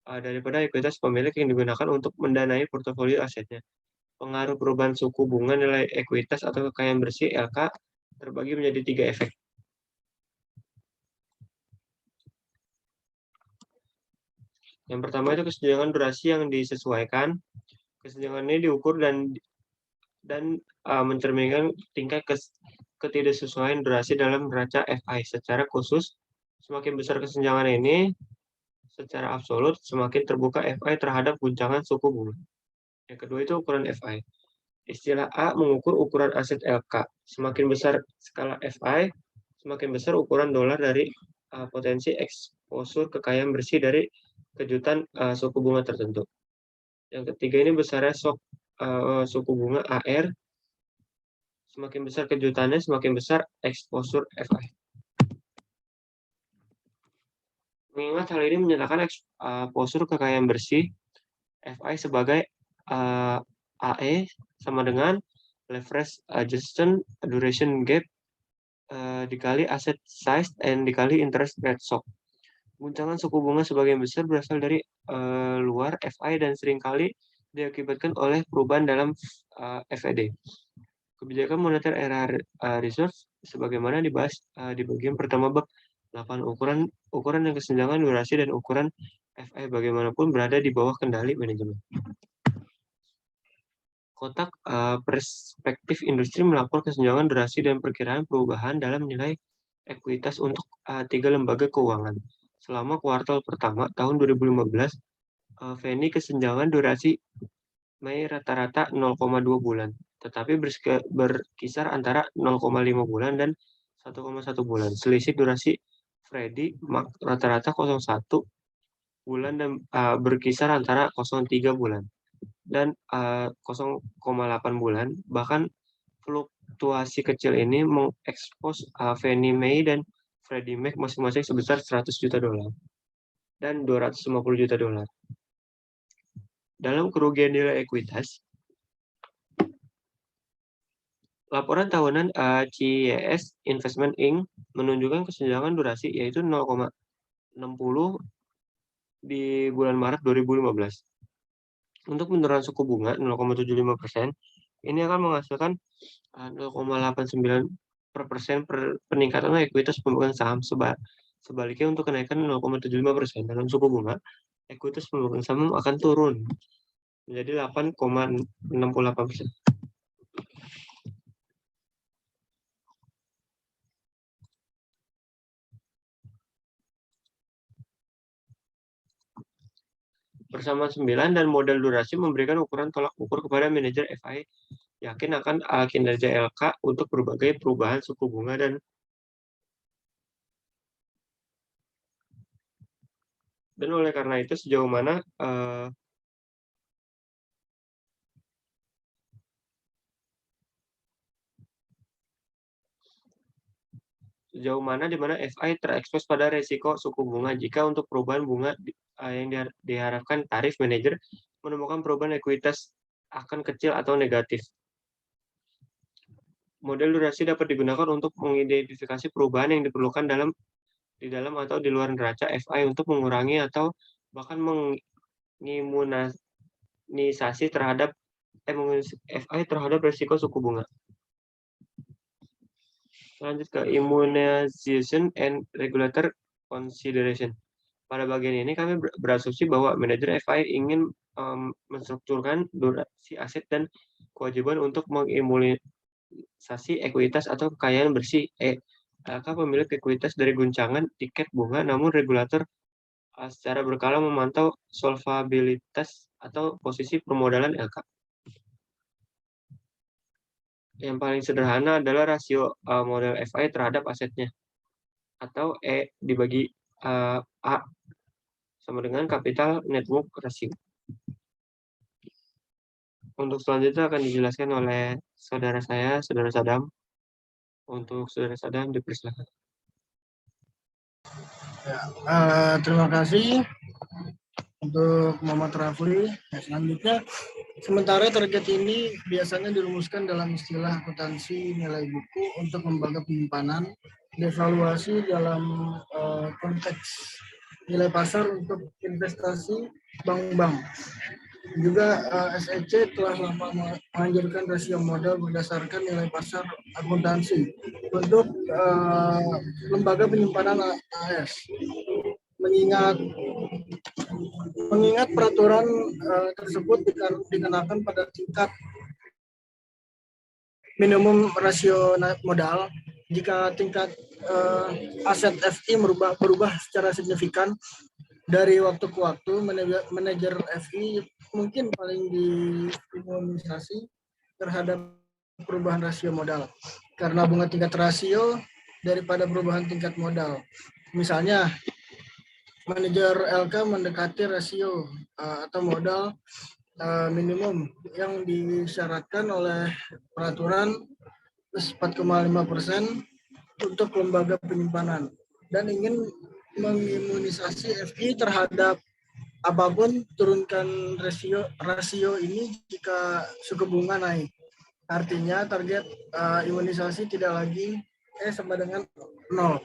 daripada ekuitas pemilik yang digunakan untuk mendanai portofolio asetnya. Pengaruh perubahan suku bunga nilai ekuitas atau kekayaan bersih LK terbagi menjadi 3 efek. Yang pertama itu kesenjangan durasi yang disesuaikan. Kesenjangan ini diukur dan mencerminkan tingkat ketidaksesuaian durasi dalam neraca FI. Secara khusus, semakin besar kesenjangan ini, secara absolut semakin terbuka FI terhadap guncangan suku bunga. Yang kedua itu ukuran FI. Istilah A mengukur ukuran aset LK. Semakin besar skala FI, semakin besar ukuran dolar dari potensi eksposur kekayaan bersih dari kejutan suku bunga tertentu. Yang ketiga ini besarnya suku bunga AR. Semakin besar kejutannya, semakin besar exposure FI. Mengingat hal ini menyatakan exposure kekayaan bersih FI sebagai AE sama dengan leverage adjusted duration gap dikali asset size and dikali interest rate shock. Guncangan suku bunga sebagian besar berasal dari luar FI dan seringkali diakibatkan oleh perubahan dalam FED. Kebijakan moneter era reserve sebagaimana dibahas di bagian pertama bab 8 ukuran dan kesenjangan durasi dan ukuran FI bagaimanapun berada di bawah kendali manajemen. Kotak perspektif industri melapor kesenjangan durasi dan perkiraan perubahan dalam nilai ekuitas untuk 3 lembaga keuangan. Selama kuartal pertama tahun 2015, Feni kesenjangan durasi Mei rata-rata 0,2 bulan, tetapi berkisar antara 0,5 bulan dan 1,1 bulan. Selisih durasi Freddie Mac rata-rata 0,1 bulan dan berkisar antara 0,3 bulan dan 0,8 bulan. Bahkan fluktuasi kecil ini mengekspos Fannie Mae dan Freddie Mac masing-masing sebesar 100 juta dolar dan 250 juta dolar. Dalam kerugian nilai ekuitas, laporan tahunan CES Investment Inc. menunjukkan kesenjangan durasi yaitu 0,60 di bulan Maret 2015. Untuk penurunan suku bunga 0,75%, ini akan menghasilkan 0,89% per peningkatan ekuitas pemegang saham. Sebaliknya untuk kenaikan 0,75% dalam suku bunga, ekuitas pemegang saham akan turun menjadi 8,68%. Bersama 9 dan model durasi memberikan ukuran tolak ukur kepada manajer FI yakin akan kinerja LK untuk berbagai perubahan suku bunga dan oleh karena itu sejauh mana di mana FI terekspos pada resiko suku bunga jika untuk perubahan bunga yang diharapkan tarif manajer menemukan perubahan ekuitas akan kecil atau negatif. Model durasi dapat digunakan untuk mengidentifikasi perubahan yang diperlukan di dalam atau di luar neraca FI untuk mengurangi atau bahkan mengimunisasi terhadap FI terhadap resiko suku bunga. Lanjut ke immunization and regulator consideration. Pada bagian ini kami berasumsi bahwa manajer FI ingin menstrukturkan durasi aset dan kewajiban untuk mengimunisasi ekuitas atau kekayaan bersih LK pemilik ekuitas dari guncangan tiket bunga, namun regulator secara berkala memantau solvabilitas atau posisi permodalan LK. Yang paling sederhana adalah rasio model FI terhadap asetnya, atau E dibagi A sama dengan capital network ratio. Untuk selanjutnya akan dijelaskan oleh saudara saya, saudara Sadam. Untuk saudara Sadam dipersilakan. Ya, terima kasih untuk Muhammad Rafli. Selanjutnya, sementara target ini biasanya dirumuskan dalam istilah akuntansi nilai buku untuk lembaga penyimpanan, devaluasi dalam konteks nilai pasar untuk investasi bank-bank. Juga SEC telah lama menganjurkan rasio modal berdasarkan nilai pasar akuntansi untuk lembaga penyimpanan AS. Mengingat peraturan tersebut dikenakan pada tingkat minimum rasio modal, jika tingkat aset FI berubah secara signifikan dari waktu ke waktu, manajer FI mungkin paling diimunisasi terhadap perubahan rasio modal karena bunga tingkat rasio daripada perubahan tingkat modal. Misalnya, manajer LK mendekati rasio atau modal minimum yang disyaratkan oleh peraturan plus 4,5% untuk lembaga penyimpanan dan ingin mengimunisasi FI terhadap apapun, turunkan rasio ini jika suku bunga naik. Artinya target imunisasi tidak lagi sama dengan 0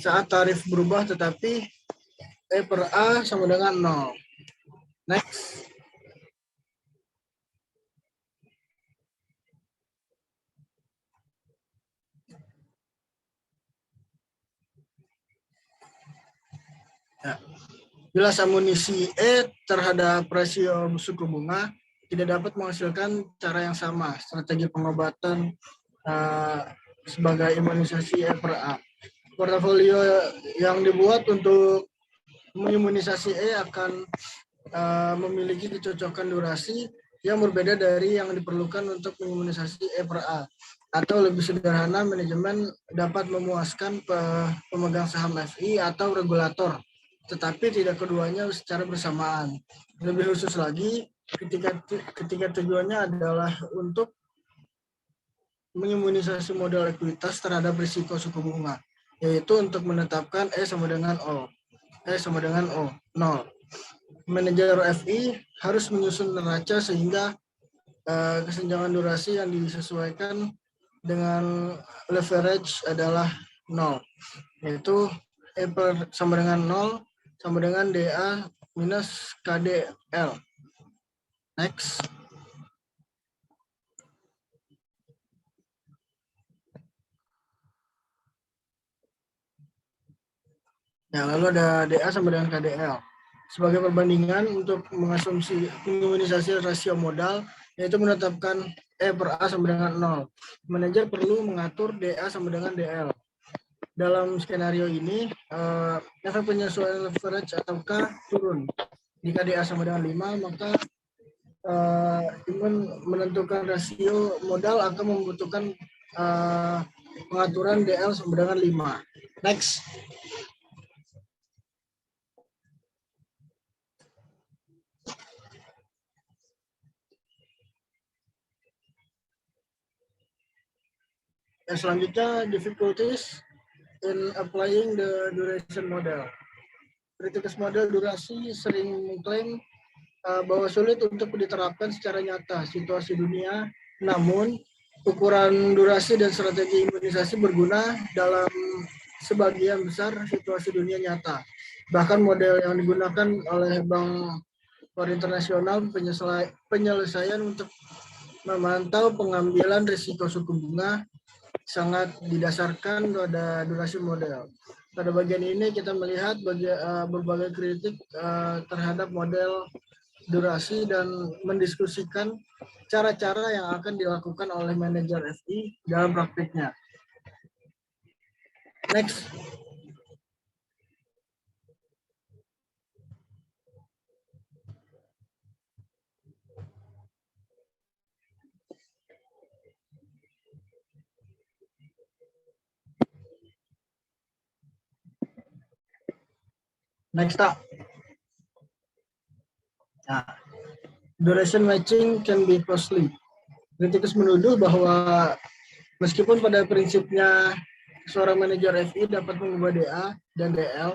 saat tarif berubah, tetapi E per A sama dengan 0. Next. Ya. Bila amunisi E terhadap rasio suku bunga tidak dapat menghasilkan cara yang sama, strategi pengobatan sebagai imunisasi E per A. Portofolio yang dibuat untuk mengimunisasi E akan memiliki kecocokan durasi yang berbeda dari yang diperlukan untuk mengimunisasi E per A. Atau lebih sederhana, manajemen dapat memuaskan pemegang saham FI atau regulator, tetapi tidak keduanya secara bersamaan. Lebih khusus lagi, ketika tujuannya adalah untuk mengimunisasi modal ekuitas terhadap risiko suku bunga, yaitu untuk menetapkan E sama dengan O. E sama dengan O, 0. Manajer FI harus menyusun neraca sehingga kesenjangan durasi yang disesuaikan dengan leverage adalah 0, yaitu E sama dengan 0 sama dengan DA minus KDL. Next. Ya, lalu ada DA sama dengan KDL. Sebagai perbandingan untuk mengasumsi imunisasi rasio modal, yaitu menetapkan E per A sama dengan 0. Manajer perlu mengatur DA sama dengan DL. Dalam skenario ini, efek penyesuaian leverage ataukah turun. Jika DA sama dengan 5, maka menentukan rasio modal akan membutuhkan pengaturan DL sama dengan 5. Next. Yang selanjutnya, difficulties in applying the duration model. Kritikus model durasi sering mengklaim bahwa sulit untuk diterapkan secara nyata situasi dunia, namun ukuran durasi dan strategi imunisasi berguna dalam sebagian besar situasi dunia nyata. Bahkan model yang digunakan oleh Bank Internasional penyelesaian untuk memantau pengambilan risiko suku bunga sangat didasarkan pada durasi model. Pada bagian ini kita melihat berbagai kritik terhadap model durasi dan mendiskusikan cara-cara yang akan dilakukan oleh manajer FI dalam praktiknya. Next. Next up. Nah, duration matching can be costly. Kritikus menuduh bahwa meskipun pada prinsipnya seorang manajer FI dapat mengubah DA dan DL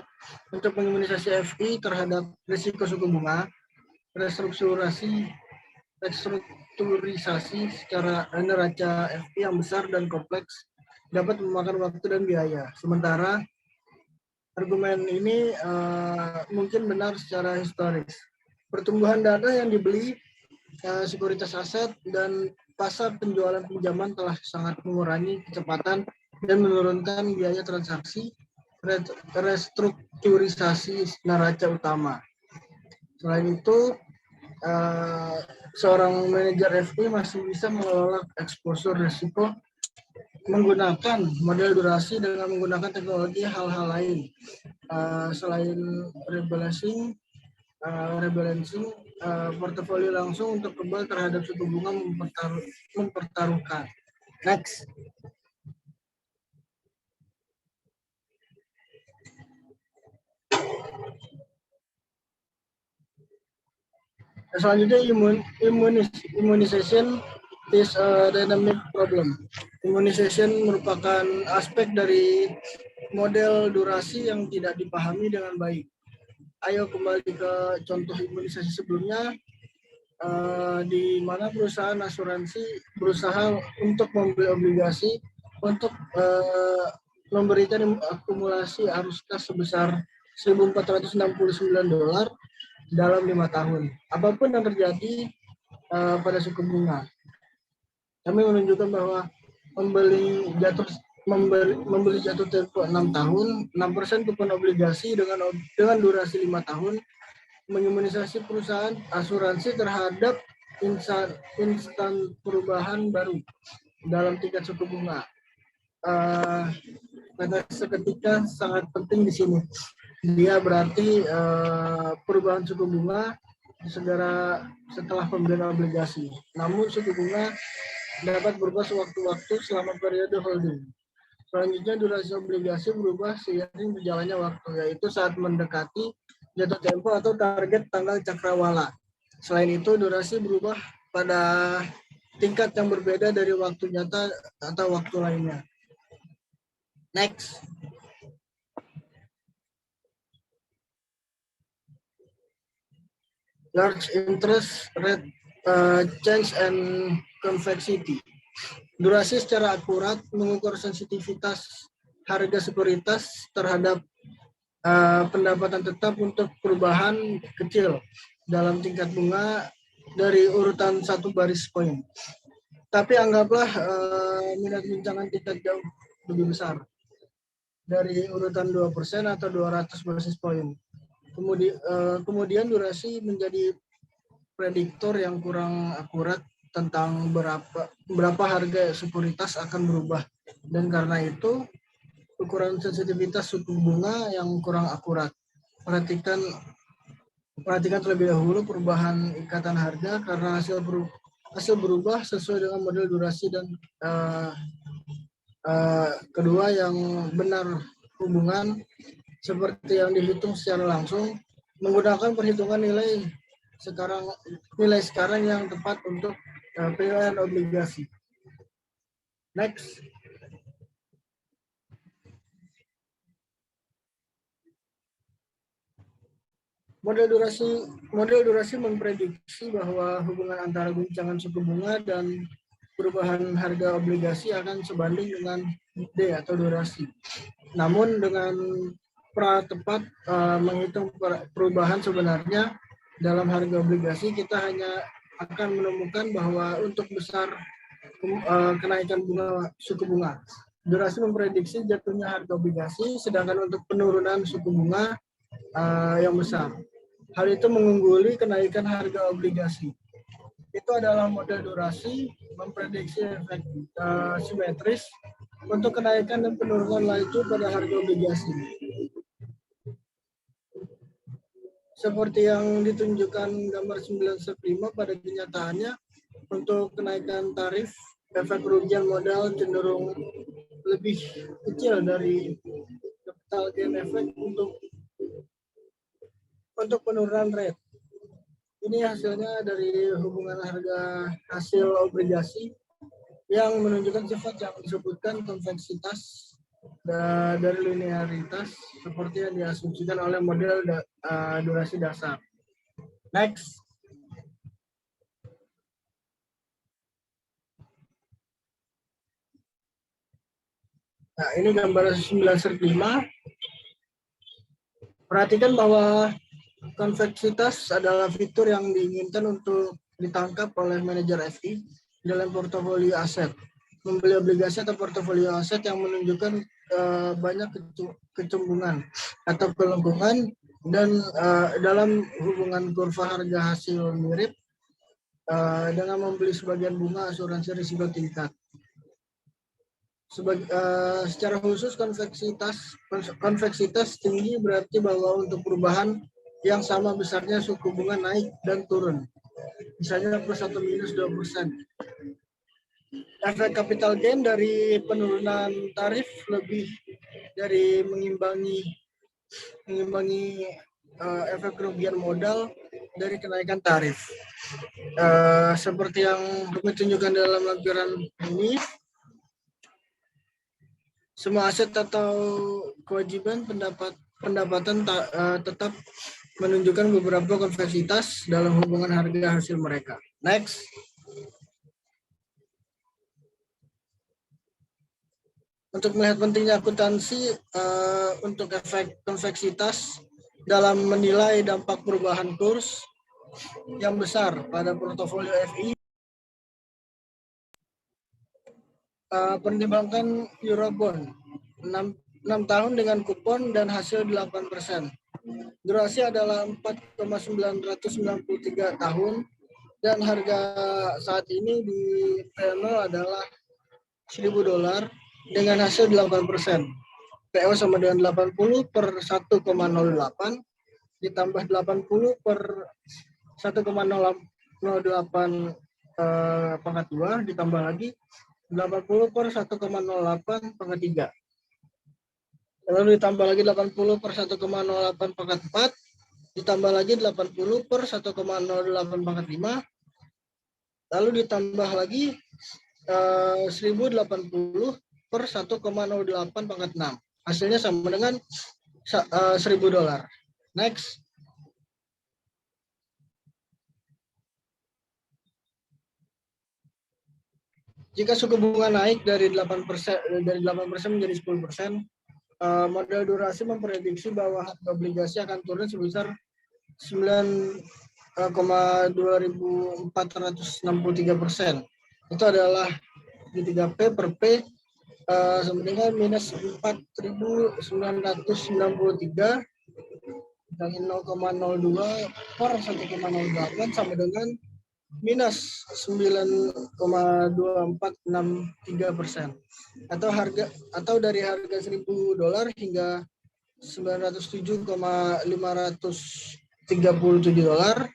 untuk mengimunisasi FI terhadap risiko suku bunga, restrukturisasi secara neraca FI yang besar dan kompleks dapat memakan waktu dan biaya. Sementara argumen ini mungkin benar secara historis. Pertumbuhan dana yang dibeli, sekuritas aset, dan pasar penjualan pinjaman telah sangat mengurangi kecepatan dan menurunkan biaya transaksi restrukturisasi neraca utama. Selain itu, seorang manajer FI masih bisa mengelola exposure risiko menggunakan model durasi dengan menggunakan teknologi hal-hal lain selain rebalancing, portofolio langsung untuk kebal terhadap suku bunga mempertaruhkan. Next. Selanjutnya, immunization is a dynamic problem. Immunization merupakan aspek dari model durasi yang tidak dipahami dengan baik. Ayo kembali ke contoh imunisasi sebelumnya, di mana perusahaan asuransi berusaha untuk membeli obligasi untuk memberikan akumulasi arus kas sebesar $1.469 dalam 5 tahun. Apapun yang terjadi pada suku bunga, kami menunjukkan bahwa membeli jatuh tempo 6 tahun, 6% kupon obligasi dengan durasi 5 tahun, mengimunisasi perusahaan asuransi terhadap instan perubahan baru dalam tingkat suku bunga. Kata seketika sangat penting di sini. Dia berarti perubahan suku bunga segera setelah pembelian obligasi. Namun suku bunga dapat berubah sewaktu-waktu selama periode holding. Selanjutnya durasi obligasi berubah seiring berjalannya waktu, yaitu saat mendekati jatuh tempo atau target tanggal cakrawala. Selain itu, durasi berubah pada tingkat yang berbeda dari waktu nyata atau waktu lainnya. Next. Large interest rate change and convexity. Durasi secara akurat mengukur sensitivitas harga sekuritas terhadap pendapatan tetap untuk perubahan kecil dalam tingkat bunga dari urutan 1 baris poin. Tapi anggaplah minat guncangan tingkat jauh lebih besar dari urutan 2% atau 200 basis poin. Kemudian durasi menjadi prediktor yang kurang akurat tentang berapa harga sekuritas akan berubah, dan karena itu ukuran sensitivitas suku bunga yang kurang akurat. Perhatikan terlebih dahulu perubahan ikatan harga karena hasil berubah sesuai dengan model durasi, dan kedua yang benar hubungan seperti yang dihitung secara langsung menggunakan perhitungan nilai sekarang yang tepat untuk penilaian obligasi. Next. Model durasi memprediksi bahwa hubungan antara guncangan suku bunga dan perubahan harga obligasi akan sebanding dengan D atau durasi. Namun dengan tepat menghitung perubahan sebenarnya dalam harga obligasi, kita hanya akan menemukan bahwa untuk besar kenaikan suku bunga, durasi memprediksi jatuhnya harga obligasi, sedangkan untuk penurunan suku bunga yang besar, hal itu mengungguli kenaikan harga obligasi. Itu adalah model durasi memprediksi efek simetris untuk kenaikan dan penurunan laju pada harga obligasi. Seperti yang ditunjukkan gambar 9/5, pada kenyataannya untuk kenaikan tarif, efek kerugian modal cenderung lebih kecil dari capital gain effect untuk penurunan rate. Ini hasilnya dari hubungan harga hasil obligasi yang menunjukkan sifat yang disebutkan konveksitas dari linearitas seperti yang diasumsikan oleh model durasi dasar. Next. Nah, ini gambar 9/5. Perhatikan bahwa konveksitas adalah fitur yang diinginkan untuk ditangkap oleh manajer FI dalam portofolio aset. Membeli obligasi atau portofolio aset yang menunjukkan banyak kecembungan atau kelengkungan dan dalam hubungan kurva harga hasil mirip dengan membeli sebagian bunga asuransi risiko tingkat. Secara khusus konveksitas tinggi berarti bahwa untuk perubahan yang sama besarnya suku bunga naik dan turun, misalnya +1 -2%. Efek capital gain dari penurunan tarif lebih dari mengimbangi efek kerugian modal dari kenaikan tarif. Seperti yang kami tunjukkan dalam lampiran ini, Semua aset atau kewajiban pendapatan tetap menunjukkan beberapa konveksitas dalam hubungan harga hasil mereka. Next. Untuk melihat pentingnya akuntansi untuk efek konveksitas dalam menilai dampak perubahan kurs yang besar pada portofolio FI, pertimbangkan Eurobond 6 tahun dengan kupon dan hasil 8%. Durasi adalah 4,993 tahun dan harga saat ini di T0 adalah $1.000 dengan hasil 8%. PO sama dengan 80 per 1,08 ditambah 80 per 1,008 pangkat 2 ditambah lagi 80 per 1,08 pangkat 3. Lalu ditambah lagi 80 per 1,08 pangkat 4 ditambah lagi 80 per 1,08 pangkat 5. Lalu ditambah lagi 1080 per 1,08 pangkat 6. Hasilnya sama dengan $1.000. Next. Jika suku bunga naik dari 8% menjadi 10%, model durasi memprediksi bahwa harga obligasi akan turun sebesar 9,2463%. Itu adalah di 3P per P sama dengan minus 4.993 dari 0,02 per 1,08 sama dengan minus 9,2463%. Atau dari harga $1.000 hingga $907,537.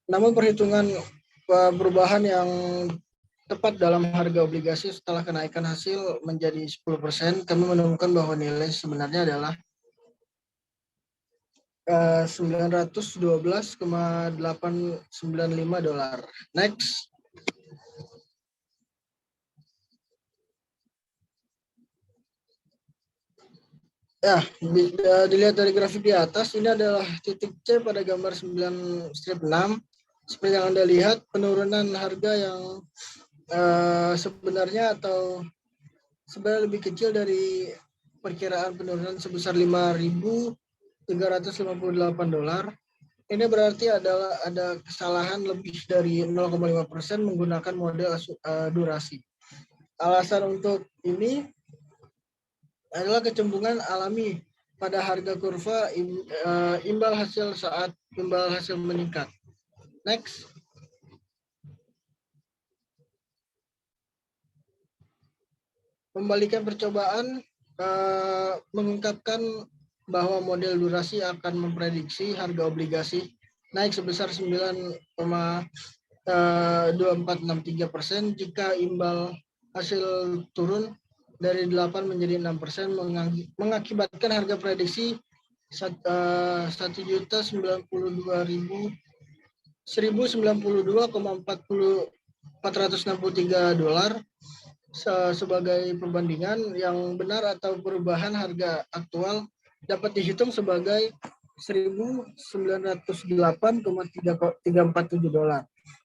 Namun perhitungan perubahan yang tepat dalam harga obligasi setelah kenaikan hasil menjadi 10%, kami menemukan bahwa nilai sebenarnya adalah $912,895. Next. Ya, dilihat dari grafik di atas, ini adalah titik C pada gambar 9 strip 6. Seperti yang Anda lihat, penurunan harga yang sebenarnya lebih kecil dari perkiraan penurunan sebesar $5.358. Ini berarti ada kesalahan lebih dari 0,5% menggunakan model durasi. Alasan untuk ini adalah kecemburuan alami pada harga kurva imbal hasil saat imbal hasil meningkat. Next. Pembalikan percobaan mengungkapkan bahwa model durasi akan memprediksi harga obligasi naik sebesar 9,2463% jika imbal hasil turun dari 8 menjadi 6%, mengakibatkan harga prediksi $1.092,463 sebagai perbandingan. Yang benar atau perubahan harga aktual dapat dihitung sebagai $1.908,347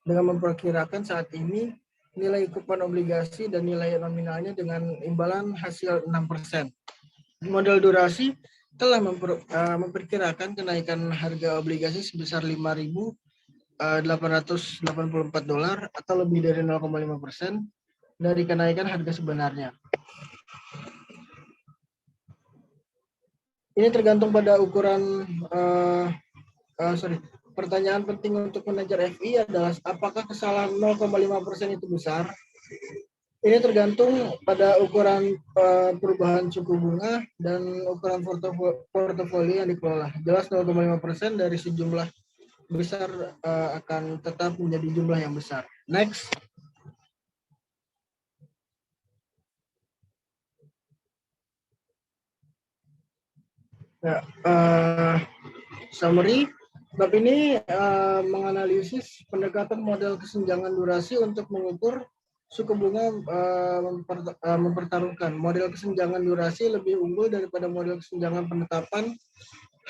dengan memperkirakan saat ini nilai kupon obligasi dan nilai nominalnya dengan imbalan hasil 6%. Model durasi telah memperkirakan kenaikan harga obligasi sebesar $5.884 atau lebih dari 0,5% dari kenaikan harga sebenarnya. Ini tergantung pada ukuran. Pertanyaan penting untuk manajer FI adalah apakah kesalahan 0,5% itu besar? Ini tergantung pada ukuran perubahan suku bunga dan ukuran portofolio yang dikelola. Jelas 0,5% dari sejumlah besar akan tetap menjadi jumlah yang besar. Next. Ya, summary. Bab ini menganalisis pendekatan model kesenjangan durasi untuk mengukur suku bunga mempertaruhkan model kesenjangan durasi lebih unggul daripada model kesenjangan penetapan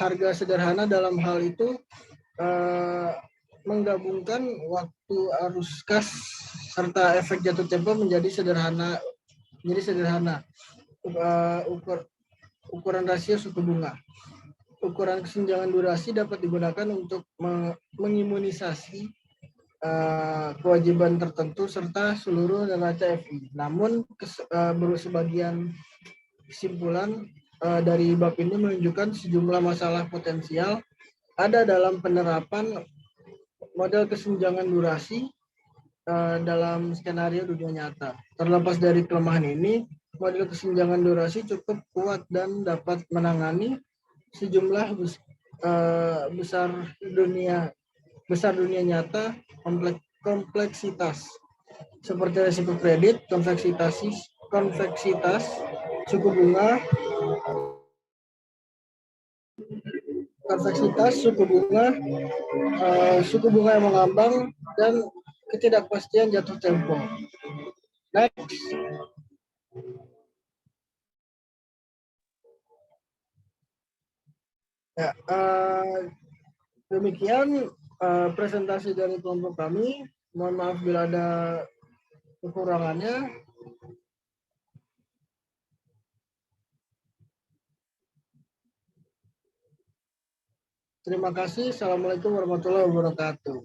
harga sederhana. Dalam hal itu menggabungkan waktu arus kas serta efek jatuh tempo menjadi sederhana. Ukuran rasio suku bunga. Ukuran kesenjangan durasi dapat digunakan untuk mengimunisasi kewajiban tertentu serta seluruh neraca FI. Namun sebagian kesimpulan dari bab ini menunjukkan sejumlah masalah potensial ada dalam penerapan model kesenjangan durasi dalam skenario dunia nyata. Terlepas dari kelemahan ini, model kesenjangan durasi cukup kuat dan dapat menangani sejumlah besar dunia nyata kompleksitas seperti risiko kredit, konveksitas suku bunga, suku bunga yang mengambang, dan ketidakpastian jatuh tempo. Next. Ya, demikian presentasi dari kelompok kami. Mohon maaf bila ada kekurangannya. Terima kasih. Assalamualaikum warahmatullahi wabarakatuh.